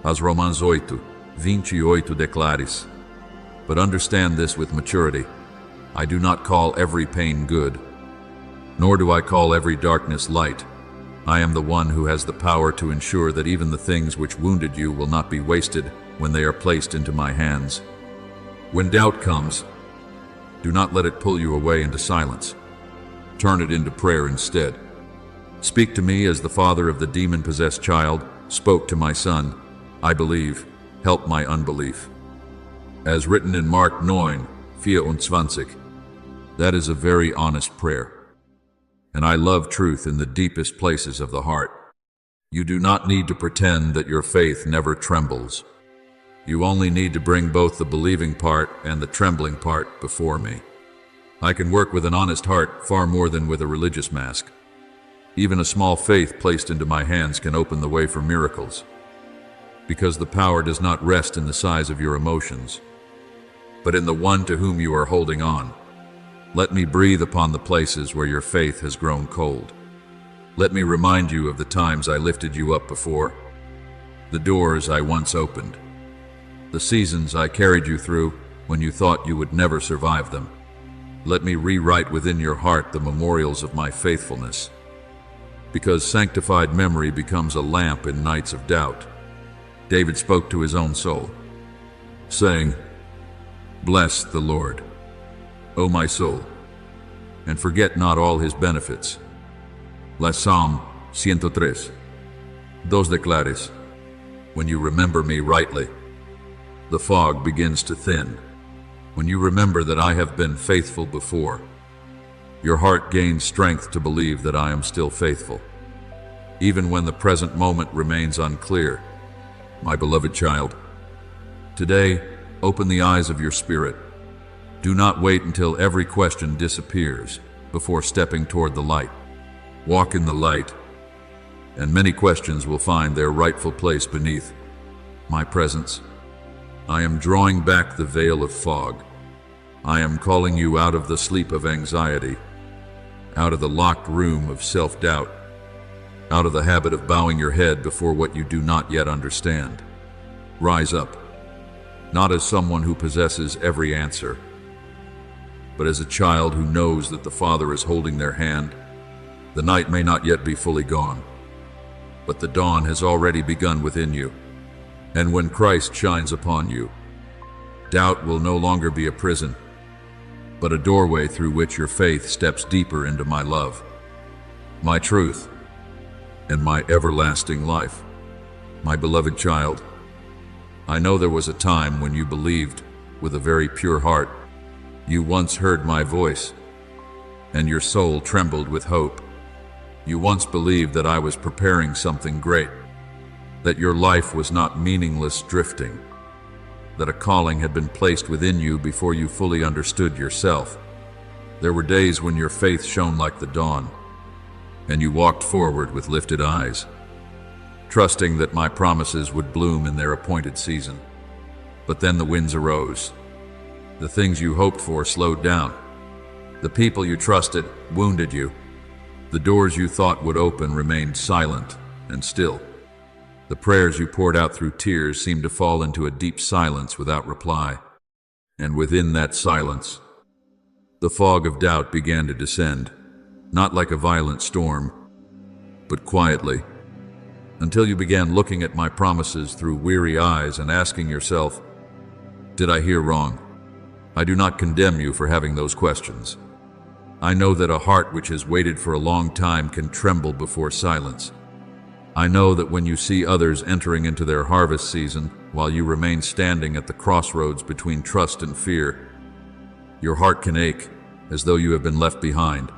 As Romans 8:28 declares. But understand this with maturity. I do not call every pain good. nor do I call every darkness light. I am the one who has the power to ensure that even the things which wounded you will not be wasted when they are placed into my hands. When doubt comes, do not let it pull you away into silence. Turn it into prayer instead. Speak to me as the father of the demon-possessed child spoke to my son. I believe, help my unbelief. As written in Mark 9:24. That is a very honest prayer. And I love truth in the deepest places of the heart. You do not need to pretend that your faith never trembles. You only need to bring both the believing part and the trembling part before me. I can work with an honest heart far more than with a religious mask. Even a small faith placed into my hands can open the way for miracles. Because the power does not rest in the size of your emotions, but in the one to whom you are holding on. Let me breathe upon the places where your faith has grown cold. Let me remind you of the times I lifted you up before, the doors I once opened, the seasons I carried you through when you thought you would never survive them. Let me rewrite within your heart the memorials of my faithfulness, because sanctified memory becomes a lamp in nights of doubt. David spoke to his own soul, saying, "Bless the Lord, O my soul, and forget not all his benefits." La Psalm 103. Dos declares, when you remember me rightly, the fog begins to thin. When you remember that I have been faithful before, your heart gains strength to believe that I am still faithful, even when the present moment remains unclear. My beloved child, today, open the eyes of your spirit. Do not wait until every question disappears before stepping toward the light. Walk in the light, and many questions will find their rightful place beneath my presence. I am drawing back the veil of fog. I am calling you out of the sleep of anxiety, out of the locked room of self-doubt, out of the habit of bowing your head before what you do not yet understand. Rise up, not as someone who possesses every answer, but as a child who knows that the Father is holding their hand. The night may not yet be fully gone, but the dawn has already begun within you. And when Christ shines upon you, doubt will no longer be a prison, but a doorway through which your faith steps deeper into my love, my truth, and my everlasting life. My beloved child, I know there was a time when you believed with a very pure heart. You once heard my voice, and your soul trembled with hope. You once believed that I was preparing something great, that your life was not meaningless drifting, that a calling had been placed within you before you fully understood yourself. There were days when your faith shone like the dawn, and you walked forward with lifted eyes, trusting that my promises would bloom in their appointed season. But then the winds arose. The things you hoped for slowed down. The people you trusted wounded you. The doors you thought would open remained silent and still. The prayers you poured out through tears seemed to fall into a deep silence without reply. And within that silence, the fog of doubt began to descend, not like a violent storm, but quietly, until you began looking at my promises through weary eyes and asking yourself, did I hear wrong? I do not condemn you for having those questions. I know that a heart which has waited for a long time can tremble before silence. I know that when you see others entering into their harvest season, while you remain standing at the crossroads between trust and fear, your heart can ache as though you have been left behind.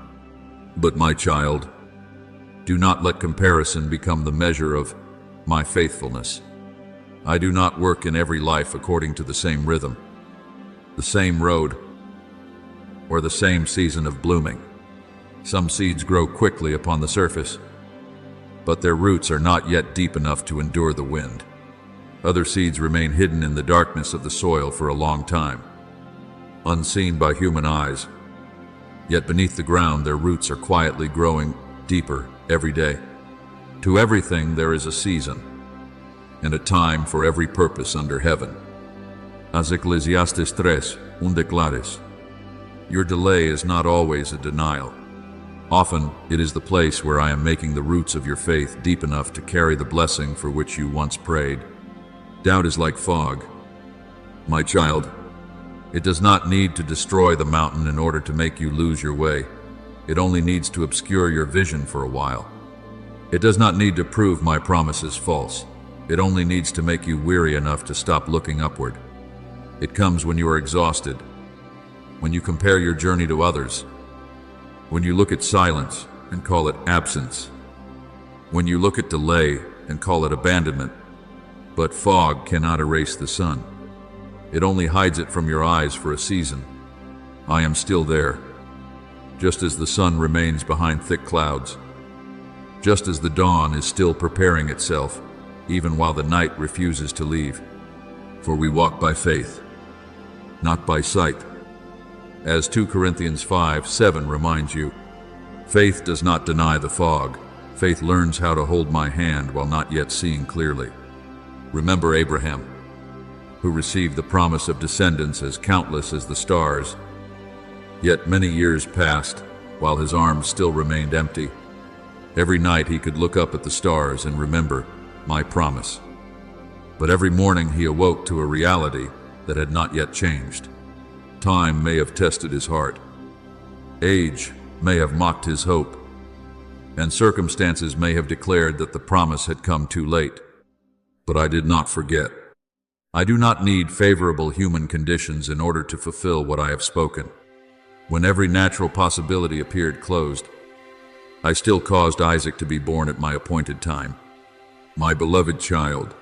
But my child, do not let comparison become the measure of my faithfulness. I do not work in every life according to the same rhythm, the same road, or the same season of blooming. Some seeds grow quickly upon the surface, but their roots are not yet deep enough to endure the wind. Other seeds remain hidden in the darkness of the soil for a long time, unseen by human eyes. Yet beneath the ground their roots are quietly growing deeper every day. To everything there is a season, and a time for every purpose under heaven. As Ecclesiastes 3:1 declares, your delay is not always a denial. Often, it is the place where I am making the roots of your faith deep enough to carry the blessing for which you once prayed. Doubt is like fog. My child, it does not need to destroy the mountain in order to make you lose your way. It only needs to obscure your vision for a while. It does not need to prove my promises false. It only needs to make you weary enough to stop looking upward. It comes when you are exhausted, when you compare your journey to others, when you look at silence and call it absence, when you look at delay and call it abandonment. But fog cannot erase the sun. It only hides it from your eyes for a season. I am still there, just as the sun remains behind thick clouds, just as the dawn is still preparing itself, even while the night refuses to leave. For we walk by faith, not by sight. As 2 Corinthians 5:7 reminds you, faith does not deny the fog. Faith learns how to hold my hand while not yet seeing clearly. Remember Abraham, who received the promise of descendants as countless as the stars. Yet many years passed while his arms still remained empty. Every night he could look up at the stars and remember my promise. But every morning he awoke to a reality that had not yet changed. Time may have tested his heart. Age may have mocked his hope. And circumstances may have declared that the promise had come too late. But I did not forget. I do not need favorable human conditions in order to fulfill what I have spoken. When every natural possibility appeared closed, I still caused Isaac to be born at my appointed time. My beloved child.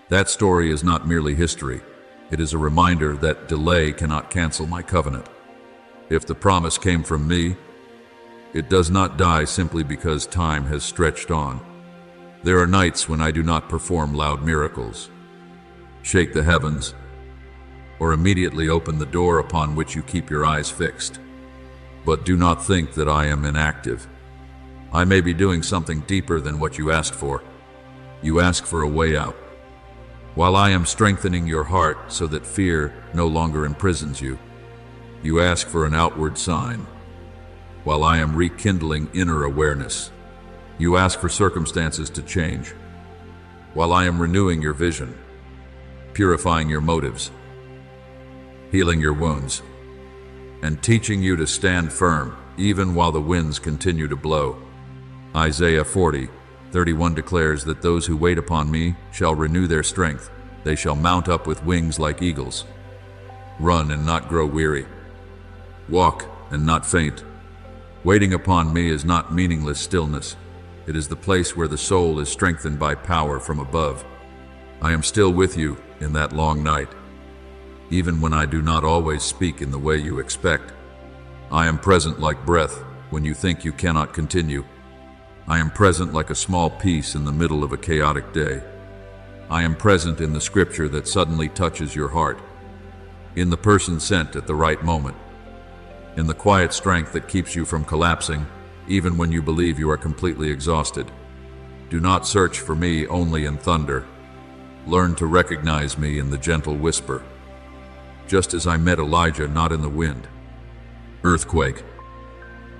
That story is not merely history. It is a reminder that delay cannot cancel my covenant. If the promise came from me, it does not die simply because time has stretched on. There are nights when I do not perform loud miracles, shake the heavens, or immediately open the door upon which you keep your eyes fixed. But do not think that I am inactive. I may be doing something deeper than what you asked for. You ask for a way out. While I am strengthening your heart so that fear no longer imprisons you, you ask for an outward sign. While I am rekindling inner awareness, you ask for circumstances to change. While I am renewing your vision, purifying your motives, healing your wounds, and teaching you to stand firm even while the winds continue to blow. Isaiah 40:31 declares that those who wait upon me shall renew their strength. They shall mount up with wings like eagles. Run and not grow weary. Walk and not faint. Waiting upon me is not meaningless stillness. It is the place where the soul is strengthened by power from above. I am still with you in that long night, even when I do not always speak in the way you expect. I am present like breath when you think you cannot continue. I am present like a small piece in the middle of a chaotic day. I am present in the scripture that suddenly touches your heart, in the person sent at the right moment, in the quiet strength that keeps you from collapsing, even when you believe you are completely exhausted. Do not search for me only in thunder. Learn to recognize me in the gentle whisper, just as I met Elijah not in the wind, earthquake,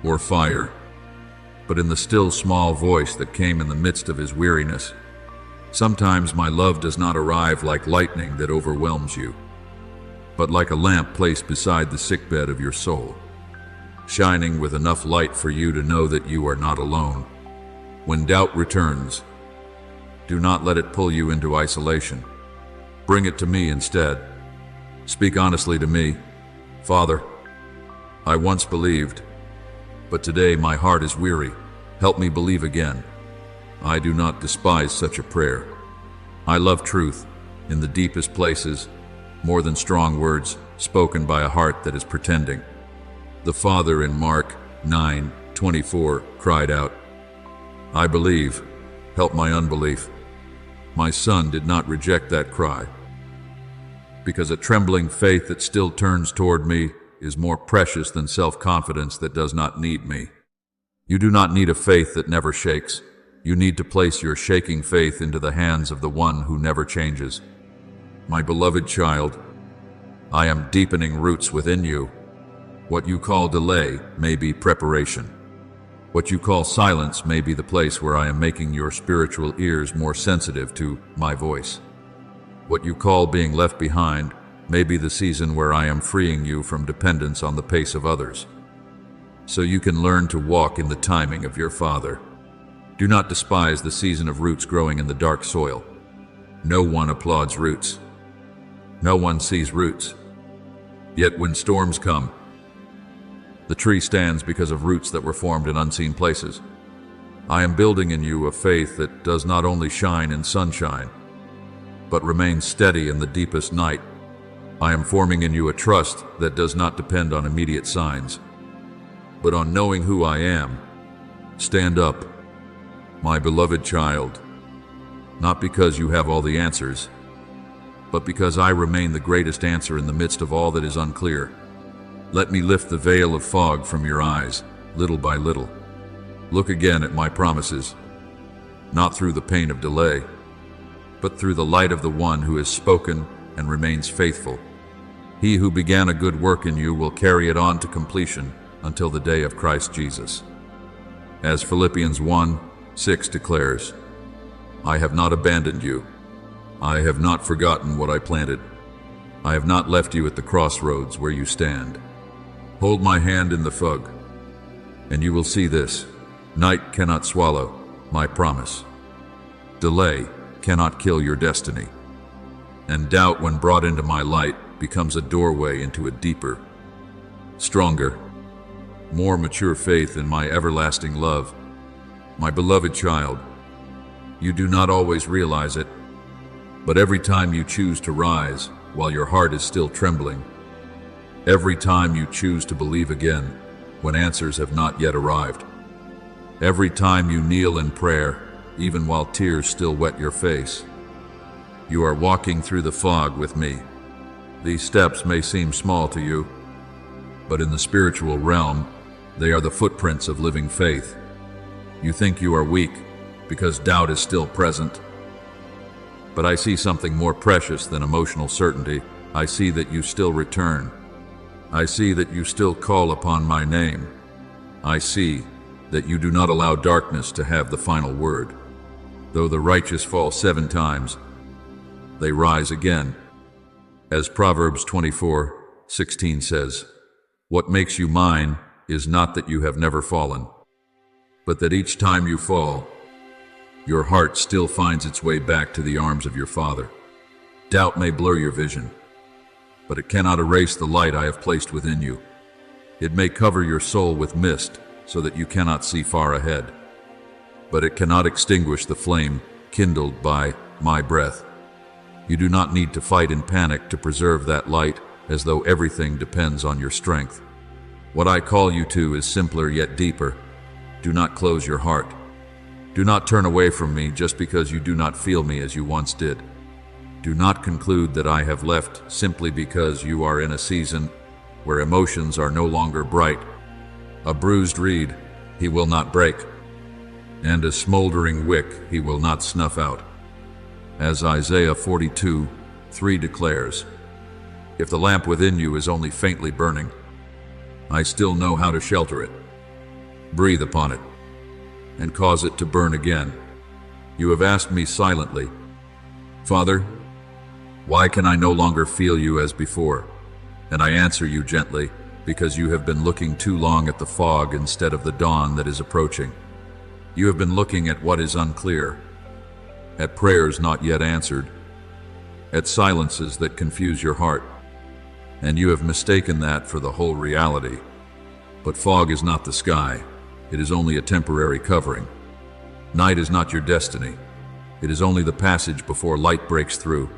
or fire, but in the still small voice that came in the midst of his weariness. Sometimes my love does not arrive like lightning that overwhelms you, but like a lamp placed beside the sickbed of your soul, shining with enough light for you to know that you are not alone. When doubt returns, do not let it pull you into isolation. Bring it to me instead. Speak honestly to me. Father, I once believed, but today my heart is weary. Help me believe again. I do not despise such a prayer. I love truth in the deepest places, more than strong words spoken by a heart that is pretending. The Father in Mark 9:24 cried out, I believe, help my unbelief. My son did not reject that cry, because a trembling faith that still turns toward me is more precious than self-confidence that does not need me. You do not need a faith that never shakes. You need to place your shaking faith into the hands of the one who never changes. My beloved child, I am deepening roots within you. What you call delay may be preparation. What you call silence may be the place where I am making your spiritual ears more sensitive to my voice. What you call being left behind may be the season where I am freeing you from dependence on the pace of others, so you can learn to walk in the timing of your Father. Do not despise the season of roots growing in the dark soil. No one applauds roots. No one sees roots. Yet when storms come, the tree stands because of roots that were formed in unseen places. I am building in you a faith that does not only shine in sunshine, but remains steady in the deepest night. I am forming in you a trust that does not depend on immediate signs, but on knowing who I am. Stand up, my beloved child, not because you have all the answers, but because I remain the greatest answer in the midst of all that is unclear. Let me lift the veil of fog from your eyes, little by little. Look again at my promises, not through the pain of delay, but through the light of the one who has spoken and remains faithful. He who began a good work in you will carry it on to completion until the day of Christ Jesus. As Philippians 1:6 declares, I have not abandoned you. I have not forgotten what I planted. I have not left you at the crossroads where you stand. Hold my hand in the fog, and you will see this. Night cannot swallow my promise. Delay cannot kill your destiny. And doubt, when brought into my light, becomes a doorway into a deeper, stronger, more mature faith in my everlasting love. My beloved child, you do not always realize it, but every time you choose to rise while your heart is still trembling, every time you choose to believe again when answers have not yet arrived, every time you kneel in prayer, even while tears still wet your face, you are walking through the fog with me. These steps may seem small to you, but in the spiritual realm, they are the footprints of living faith. You think you are weak because doubt is still present, but I see something more precious than emotional certainty. I see that you still return. I see that you still call upon my name. I see that you do not allow darkness to have the final word. Though the righteous fall 7 times, they rise again. As Proverbs 24:16 says, what makes you mine is not that you have never fallen, but that each time you fall, your heart still finds its way back to the arms of your Father. Doubt may blur your vision, but it cannot erase the light I have placed within you. It may cover your soul with mist so that you cannot see far ahead, but it cannot extinguish the flame kindled by my breath. You do not need to fight in panic to preserve that light, as though everything depends on your strength. What I call you to is simpler yet deeper. Do not close your heart. Do not turn away from me just because you do not feel me as you once did. Do not conclude that I have left simply because you are in a season where emotions are no longer bright. A bruised reed he will not break, and a smoldering wick he will not snuff out. As Isaiah 42:3 declares, if the lamp within you is only faintly burning, I still know how to shelter it. Breathe upon it and cause it to burn again. You have asked me silently, Father, why can I no longer feel you as before? And I answer you gently, because you have been looking too long at the fog instead of the dawn that is approaching. You have been looking at what is unclear, at prayers not yet answered, at silences that confuse your heart, and you have mistaken that for the whole reality. But fog is not the sky. It is only a temporary covering. Night is not your destiny. It is only the passage before light breaks through.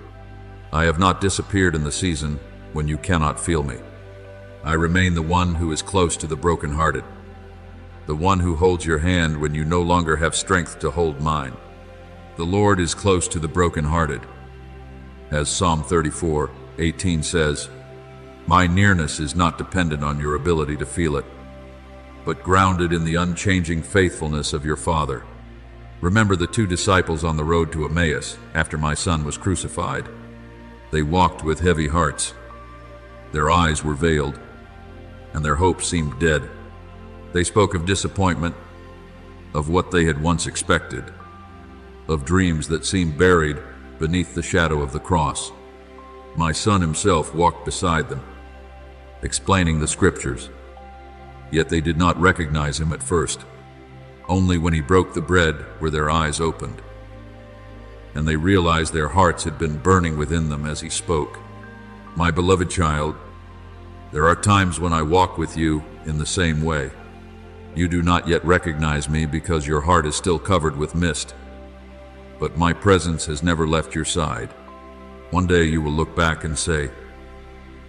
I have not disappeared in the season when you cannot feel me. I remain the one who is close to the brokenhearted, the one who holds your hand when you no longer have strength to hold mine. The Lord is close to the brokenhearted. As Psalm 34:18 says, my nearness is not dependent on your ability to feel it, but grounded in the unchanging faithfulness of your Father. Remember the 2 disciples on the road to Emmaus after my son was crucified. They walked with heavy hearts. Their eyes were veiled, and their hope seemed dead. They spoke of disappointment, of what they had once expected, of dreams that seemed buried beneath the shadow of the cross. My son himself walked beside them, explaining the scriptures. Yet they did not recognize him at first. Only when he broke the bread were their eyes opened, and they realized their hearts had been burning within them as he spoke. My beloved child, there are times when I walk with you in the same way. You do not yet recognize me because your heart is still covered with mist, but my presence has never left your side. One day you will look back and say,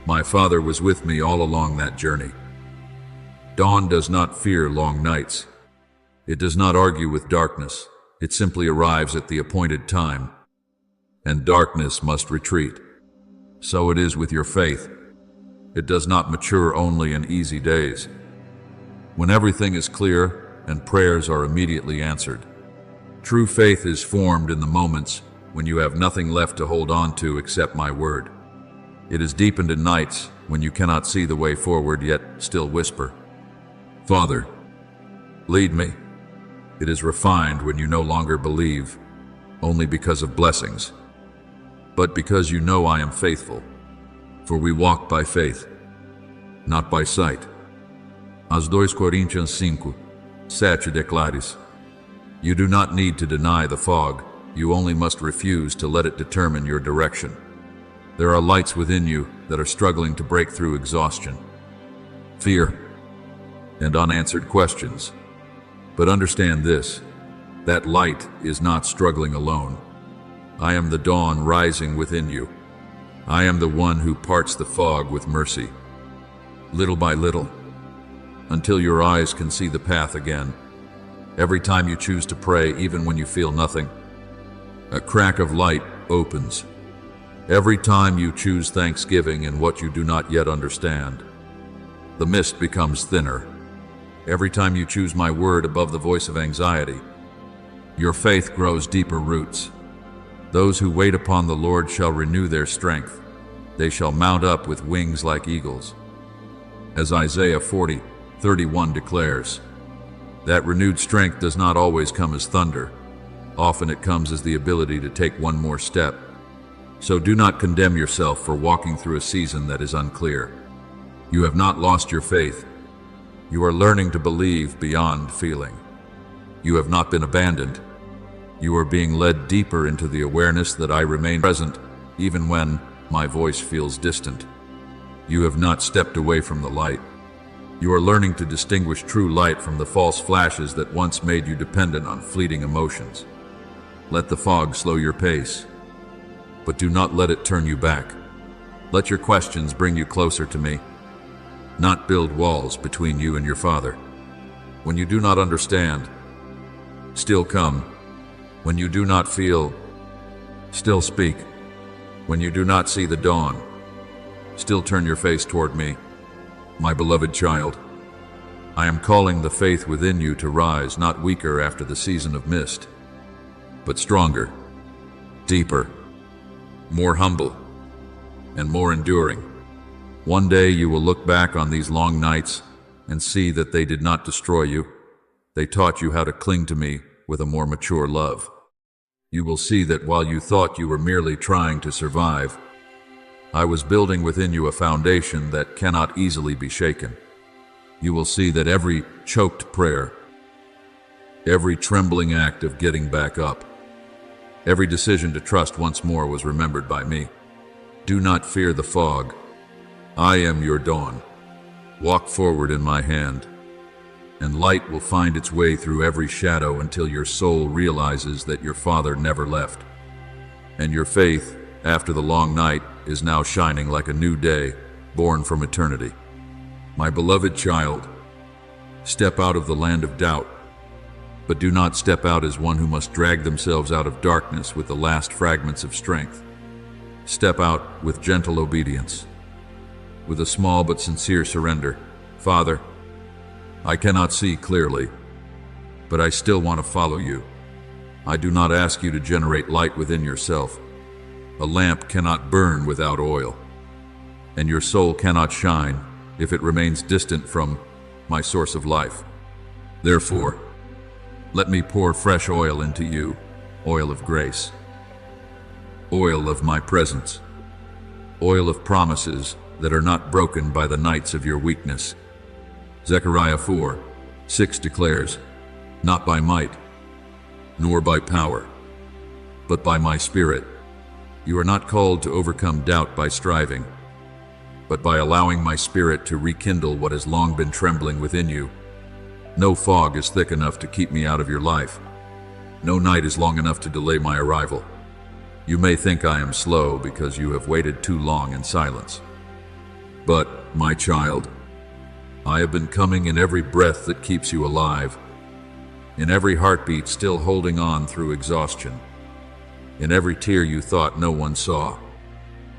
my Father was with me all along that journey. Dawn does not fear long nights. It does not argue with darkness. It simply arrives at the appointed time, and darkness must retreat. So it is with your faith. It does not mature only in easy days, when everything is clear and prayers are immediately answered. True faith is formed in the moments when you have nothing left to hold on to except my word. It is deepened in nights when you cannot see the way forward yet still whisper, Father, lead me. It is refined when you no longer believe, only because of blessings, but because you know I am faithful. For we walk by faith, not by sight. As 2 Coríntios 5:7 declares, you do not need to deny the fog, you only must refuse to let it determine your direction. There are lights within you that are struggling to break through exhaustion, fear, and unanswered questions. But understand this, that light is not struggling alone. I am the dawn rising within you. I am the one who parts the fog with mercy, little by little, until your eyes can see the path again. Every time you choose to pray, even when you feel nothing, a crack of light opens. Every time you choose thanksgiving in what you do not yet understand, the mist becomes thinner. Every time you choose my word above the voice of anxiety, your faith grows deeper roots. Those who wait upon the Lord shall renew their strength. They shall mount up with wings like eagles. As Isaiah 40:31 declares, that renewed strength does not always come as thunder. Often it comes as the ability to take one more step. So do not condemn yourself for walking through a season that is unclear. You have not lost your faith. You are learning to believe beyond feeling. You have not been abandoned. You are being led deeper into the awareness that I remain present, even when my voice feels distant. You have not stepped away from the light. You are learning to distinguish true light from the false flashes that once made you dependent on fleeting emotions. Let the fog slow your pace, but do not let it turn you back. Let your questions bring you closer to me, not build walls between you and your Father. When you do not understand, still come. When you do not feel, still speak. When you do not see the dawn, still turn your face toward me. My beloved child, I am calling the faith within you to rise, not weaker after the season of mist, but stronger, deeper, more humble, and more enduring. One day you will look back on these long nights and see that they did not destroy you. They taught you how to cling to me with a more mature love. You will see that while you thought you were merely trying to survive, I was building within you a foundation that cannot easily be shaken. You will see that every choked prayer, every trembling act of getting back up, every decision to trust once more was remembered by me. Do not fear the fog. I am your dawn. Walk forward in my hand, and light will find its way through every shadow until your soul realizes that your Father never left. And your faith, after the long night, is now shining like a new day, born from eternity. My beloved child, step out of the land of doubt, but do not step out as one who must drag themselves out of darkness with the last fragments of strength. Step out with gentle obedience, with a small but sincere surrender. Father, I cannot see clearly, but I still want to follow you. I do not ask you to generate light within yourself. A lamp cannot burn without oil, and your soul cannot shine if it remains distant from my source of life. Therefore, Let me pour fresh oil into you, oil of grace, oil of my presence, oil of promises that are not broken by the nights of your weakness. Zechariah 4:6 declares, "Not by might, nor by power, but by my Spirit." You are not called to overcome doubt by striving, but by allowing my Spirit to rekindle what has long been trembling within you. No fog is thick enough to keep me out of your life. No night is long enough to delay my arrival. You may think I am slow because you have waited too long in silence. But, my child, I have been coming in every breath that keeps you alive, in every heartbeat still holding on through exhaustion, in every tear you thought no one saw.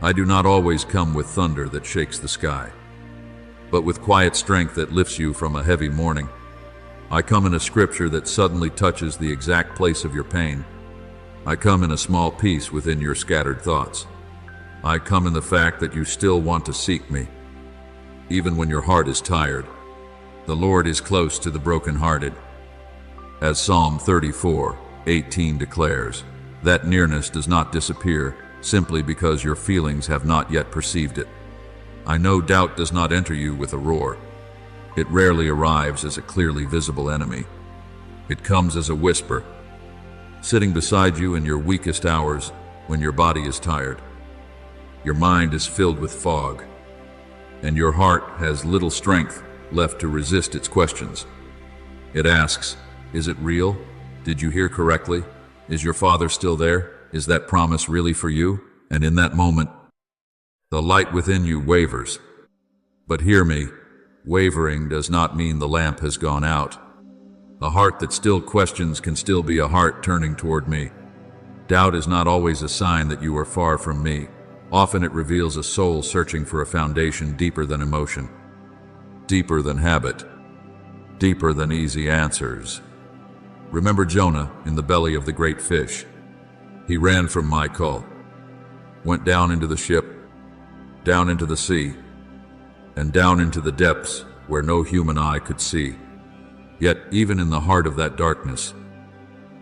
I do not always come with thunder that shakes the sky, but with quiet strength that lifts you from a heavy morning. I come in a scripture that suddenly touches the exact place of your pain. I come in a small piece within your scattered thoughts. I come in the fact that you still want to seek me, even when your heart is tired. The Lord is close to the brokenhearted. As Psalm 34:18 declares, that nearness does not disappear simply because your feelings have not yet perceived it. I know doubt does not enter you with a roar. It rarely arrives as a clearly visible enemy. It comes as a whisper, sitting beside you in your weakest hours when your body is tired. Your mind is filled with fog, and your heart has little strength left to resist its questions. It asks, is it real? Did you hear correctly? Is your Father still there? Is that promise really for you? And in that moment, the light within you wavers. But hear me, wavering does not mean the lamp has gone out. A heart that still questions can still be a heart turning toward me. Doubt is not always a sign that you are far from me. Often it reveals a soul searching for a foundation deeper than emotion, deeper than habit, deeper than easy answers. Remember Jonah in the belly of the great fish. He ran from my call, went down into the ship, down into the sea, and down into the depths where no human eye could see. Yet even in the heart of that darkness,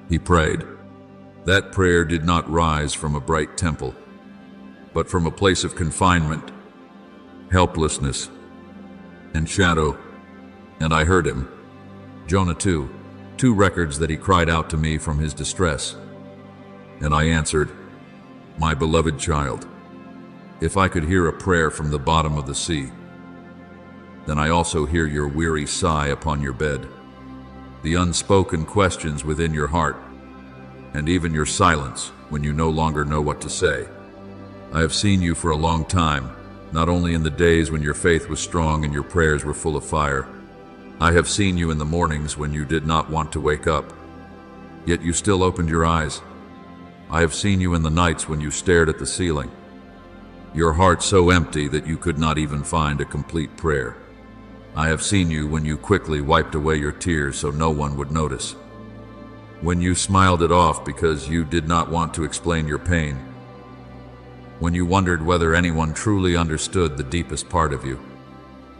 he prayed. That prayer did not rise from a bright temple, but from a place of confinement, helplessness, and shadow. And I heard him. Jonah 2 records that he cried out to me from his distress. And I answered, my beloved child, if I could hear a prayer from the bottom of the sea, then I also hear your weary sigh upon your bed, the unspoken questions within your heart, and even your silence when you no longer know what to say. I have seen you for a long time, not only in the days when your faith was strong and your prayers were full of fire. I have seen you in the mornings when you did not want to wake up, yet you still opened your eyes. I have seen you in the nights when you stared at the ceiling, your heart so empty that you could not even find a complete prayer. I have seen you when you quickly wiped away your tears so no one would notice, when you smiled it off because you did not want to explain your pain, when you wondered whether anyone truly understood the deepest part of you.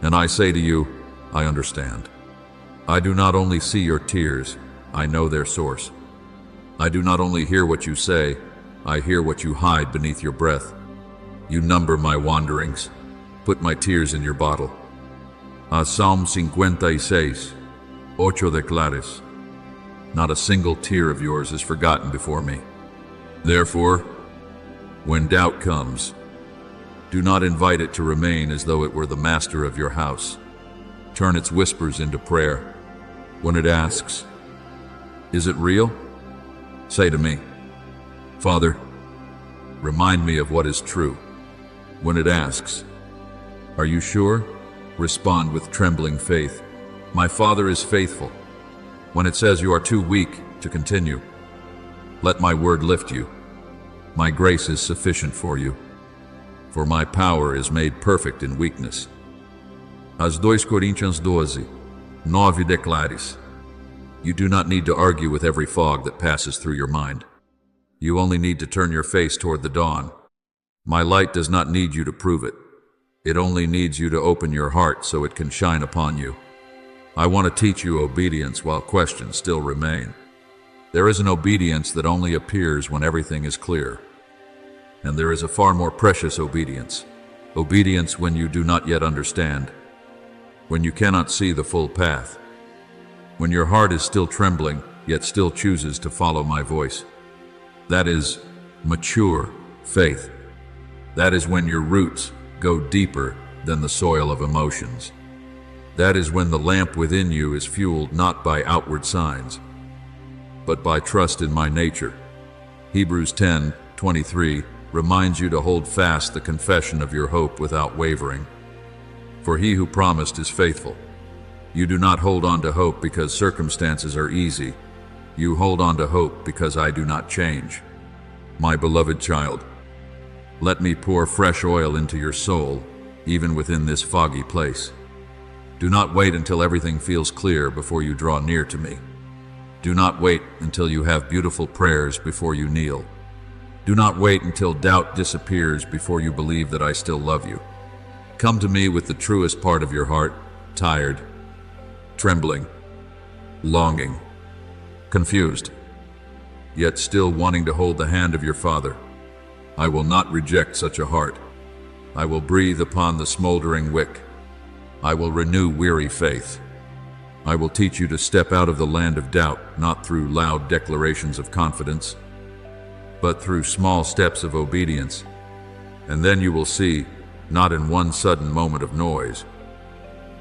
And I say to you, I understand. I do not only see your tears, I know their source. I do not only hear what you say, I hear what you hide beneath your breath. You number my wanderings, put my tears in your bottle. Psalm 56, 8 declares, not a single tear of yours is forgotten before me. Therefore, when doubt comes, do not invite it to remain as though it were the master of your house. Turn its whispers into prayer. When it asks, is it real? Say to me, Father, remind me of what is true. When it asks, are you sure? Respond with trembling faith. My Father is faithful. When it says you are too weak to continue, let my word lift you. My grace is sufficient for you, for my power is made perfect in weakness. As 2 Coríntios 12:9 declares, you do not need to argue with every fog that passes through your mind. You only need to turn your face toward the dawn. My light does not need you to prove it. It only needs you to open your heart so it can shine upon you. I want to teach you obedience while questions still remain. There is an obedience that only appears when everything is clear. And there is a far more precious obedience. Obedience when you do not yet understand, when you cannot see the full path, when your heart is still trembling, yet still chooses to follow my voice. That is mature faith. That is when your roots go deeper than the soil of emotions. That is when the lamp within you is fueled not by outward signs, but by trust in my nature. Hebrews 10:23 reminds you to hold fast the confession of your hope without wavering. For he who promised is faithful. You do not hold on to hope because circumstances are easy. You hold on to hope because I do not change. My beloved child, let me pour fresh oil into your soul, even within this foggy place. Do not wait until everything feels clear before you draw near to me. Do not wait until you have beautiful prayers before you kneel. Do not wait until doubt disappears before you believe that I still love you. Come to me with the truest part of your heart, tired, trembling, longing, confused, yet still wanting to hold the hand of your Father. I will not reject such a heart. I will breathe upon the smoldering wick. I will renew weary faith. I will teach you to step out of the land of doubt, not through loud declarations of confidence, but through small steps of obedience. And then you will see, not in one sudden moment of noise,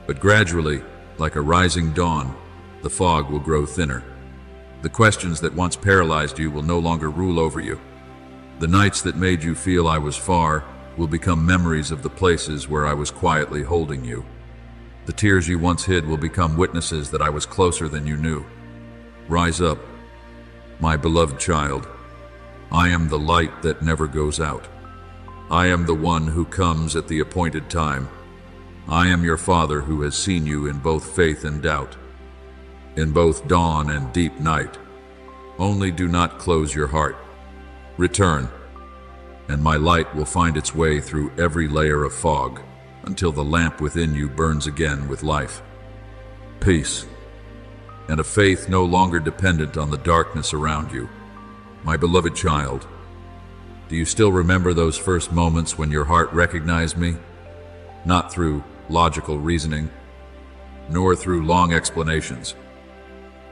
but gradually, like a rising dawn, the fog will grow thinner. The questions that once paralyzed you will no longer rule over you. The nights that made you feel I was far will become memories of the places where I was quietly holding you. The tears you once hid will become witnesses that I was closer than you knew. Rise up, my beloved child. I am the light that never goes out. I am the one who comes at the appointed time. I am your Father who has seen you in both faith and doubt, in both dawn and deep night. Only do not close your heart. Return, and my light will find its way through every layer of fog, until the lamp within you burns again with life, peace, and a faith no longer dependent on the darkness around you. My beloved child, do you still remember those first moments when your heart recognized me? Not through logical reasoning, nor through long explanations,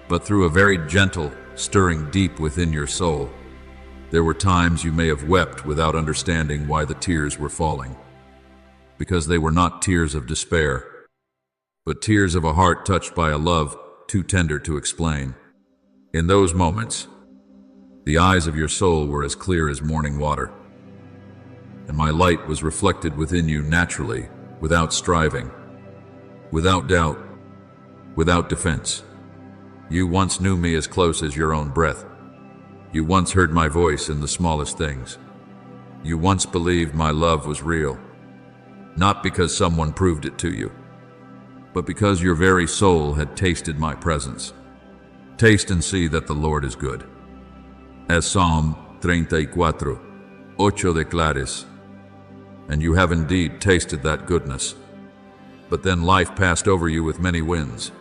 but through a very gentle stirring deep within your soul. There were times you may have wept without understanding why the tears were falling, because they were not tears of despair, but tears of a heart touched by a love too tender to explain. In those moments, the eyes of your soul were as clear as morning water, and my light was reflected within you naturally, without striving, without doubt, without defense. You once knew me as close as your own breath. You once heard my voice in the smallest things. You once believed my love was real, not because someone proved it to you, but because your very soul had tasted my presence. Taste and see that the Lord is good. As Psalm 34:8 declares, and you have indeed tasted that goodness. But then life passed over you with many winds.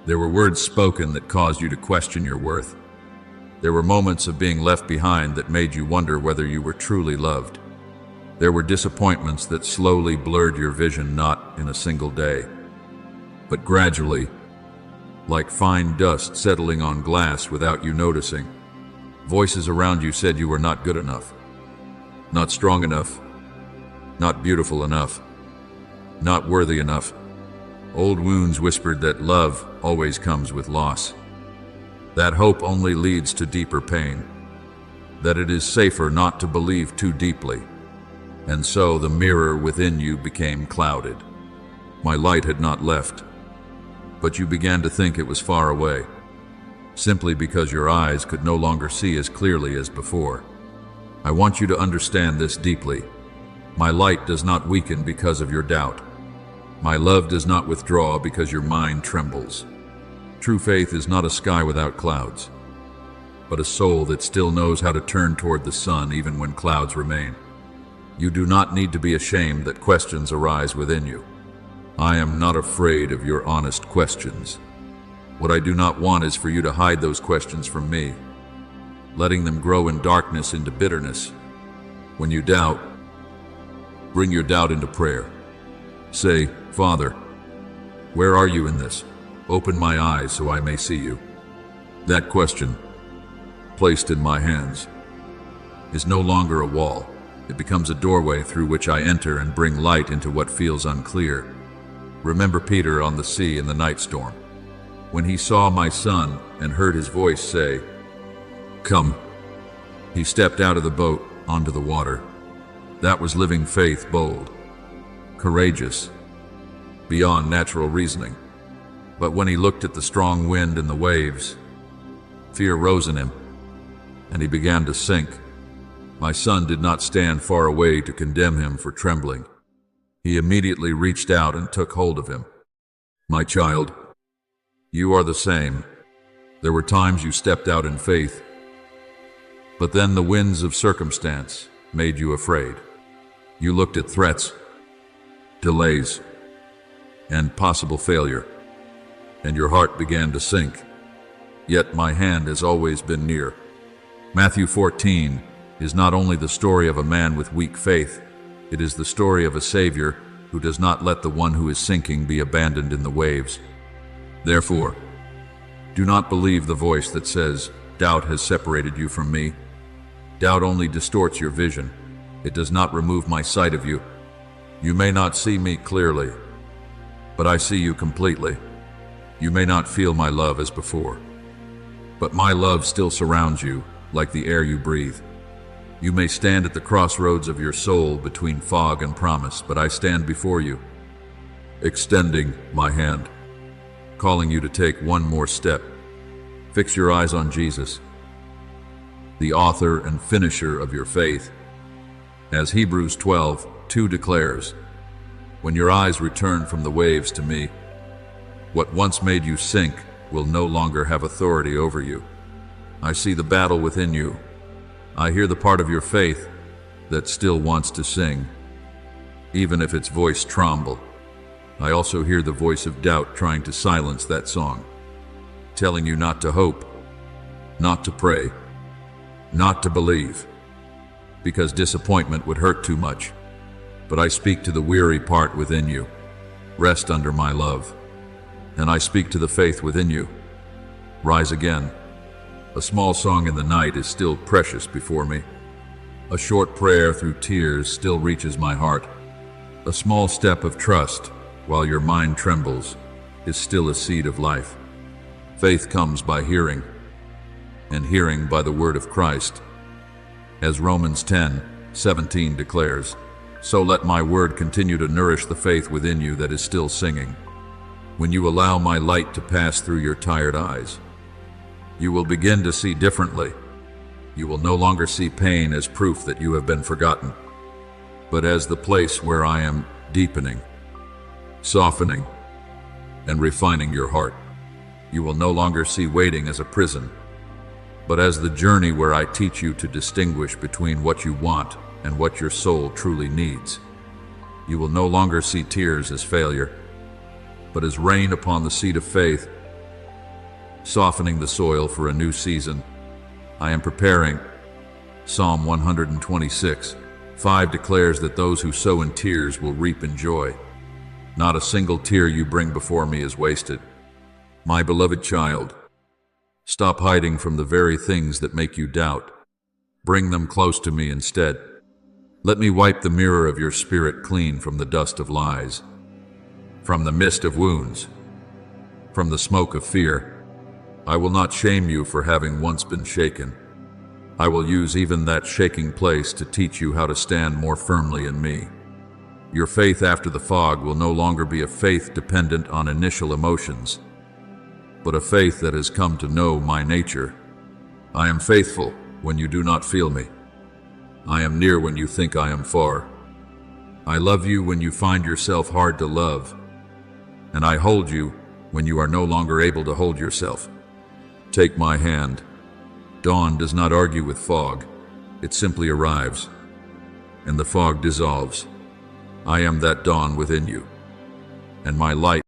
There were words spoken that caused you to question your worth. There were moments of being left behind that made you wonder whether you were truly loved. There were disappointments that slowly blurred your vision, not in a single day, but gradually, like fine dust settling on glass without you noticing. Voices around you said you were not good enough, not strong enough, not beautiful enough, not worthy enough. Old wounds whispered that love always comes with loss, that hope only leads to deeper pain, that it is safer not to believe too deeply. And so the mirror within you became clouded. My light had not left, but you began to think it was far away, simply because your eyes could no longer see as clearly as before. I want you to understand this deeply. My light does not weaken because of your doubt. My love does not withdraw because your mind trembles. True faith is not a sky without clouds, but a soul that still knows how to turn toward the sun even when clouds remain. You do not need to be ashamed that questions arise within you. I am not afraid of your honest questions. What I do not want is for you to hide those questions from me, letting them grow in darkness into bitterness. When you doubt, bring your doubt into prayer. Say, Father, where are you in this? Open my eyes so I may see you. That question, placed in my hands, is no longer a wall. It becomes a doorway through which I enter and bring light into what feels unclear. Remember Peter on the sea in the night storm. When he saw my son and heard his voice say, "Come," he stepped out of the boat onto the water. That was living faith, bold, courageous, beyond natural reasoning. But when he looked at the strong wind and the waves, fear rose in him, and he began to sink. My son did not stand far away to condemn him for trembling. He immediately reached out and took hold of him. My child, you are the same. There were times you stepped out in faith, but then the winds of circumstance made you afraid. You looked at threats, delays, and possible failure, and your heart began to sink. Yet my hand has always been near. Matthew 14 is not only the story of a man with weak faith, it is the story of a Savior who does not let the one who is sinking be abandoned in the waves. Therefore, do not believe the voice that says, "Doubt has separated you from me." Doubt only distorts your vision. It does not remove my sight of you. You may not see me clearly, but I see you completely. You may not feel my love as before, but my love still surrounds you like the air you breathe. You may stand at the crossroads of your soul between fog and promise, but I stand before you, extending my hand, calling you to take one more step. Fix your eyes on Jesus, the author and finisher of your faith. As Hebrews 12:2 declares, when your eyes return from the waves to me, what once made you sink will no longer have authority over you. I see the battle within you. I hear the part of your faith that still wants to sing, even if its voice tremble. I also hear the voice of doubt trying to silence that song, telling you not to hope, not to pray, not to believe, because disappointment would hurt too much. But I speak to the weary part within you, rest under my love. And I speak to the faith within you, rise again. A small song in the night is still precious before me. A short prayer through tears still reaches my heart. A small step of trust while your mind trembles is still a seed of life. Faith comes by hearing, and hearing by the word of Christ. As Romans 10:17 declares, so let my word continue to nourish the faith within you that is still singing. When you allow my light to pass through your tired eyes, you will begin to see differently. You will no longer see pain as proof that you have been forgotten, but as the place where I am deepening, softening, and refining your heart. You will no longer see waiting as a prison, but as the journey where I teach you to distinguish between what you want and what your soul truly needs. You will no longer see tears as failure, but as rain upon the seed of faith, softening the soil for a new season. I am preparing. Psalm 126:5 declares that those who sow in tears will reap in joy. Not a single tear you bring before me is wasted. My beloved child, stop hiding from the very things that make you doubt. Bring them close to me instead. Let me wipe the mirror of your spirit clean from the dust of lies, from the mist of wounds, from the smoke of fear. I will not shame you for having once been shaken. I will use even that shaking place to teach you how to stand more firmly in me. Your faith after the fog will no longer be a faith dependent on initial emotions, but a faith that has come to know my nature. I am faithful when you do not feel me. I am near when you think I am far. I love you when you find yourself hard to love, and I hold you when you are no longer able to hold yourself. Take my hand. Dawn does not argue with fog. It simply arrives, and the fog dissolves. I am that dawn within you, and my light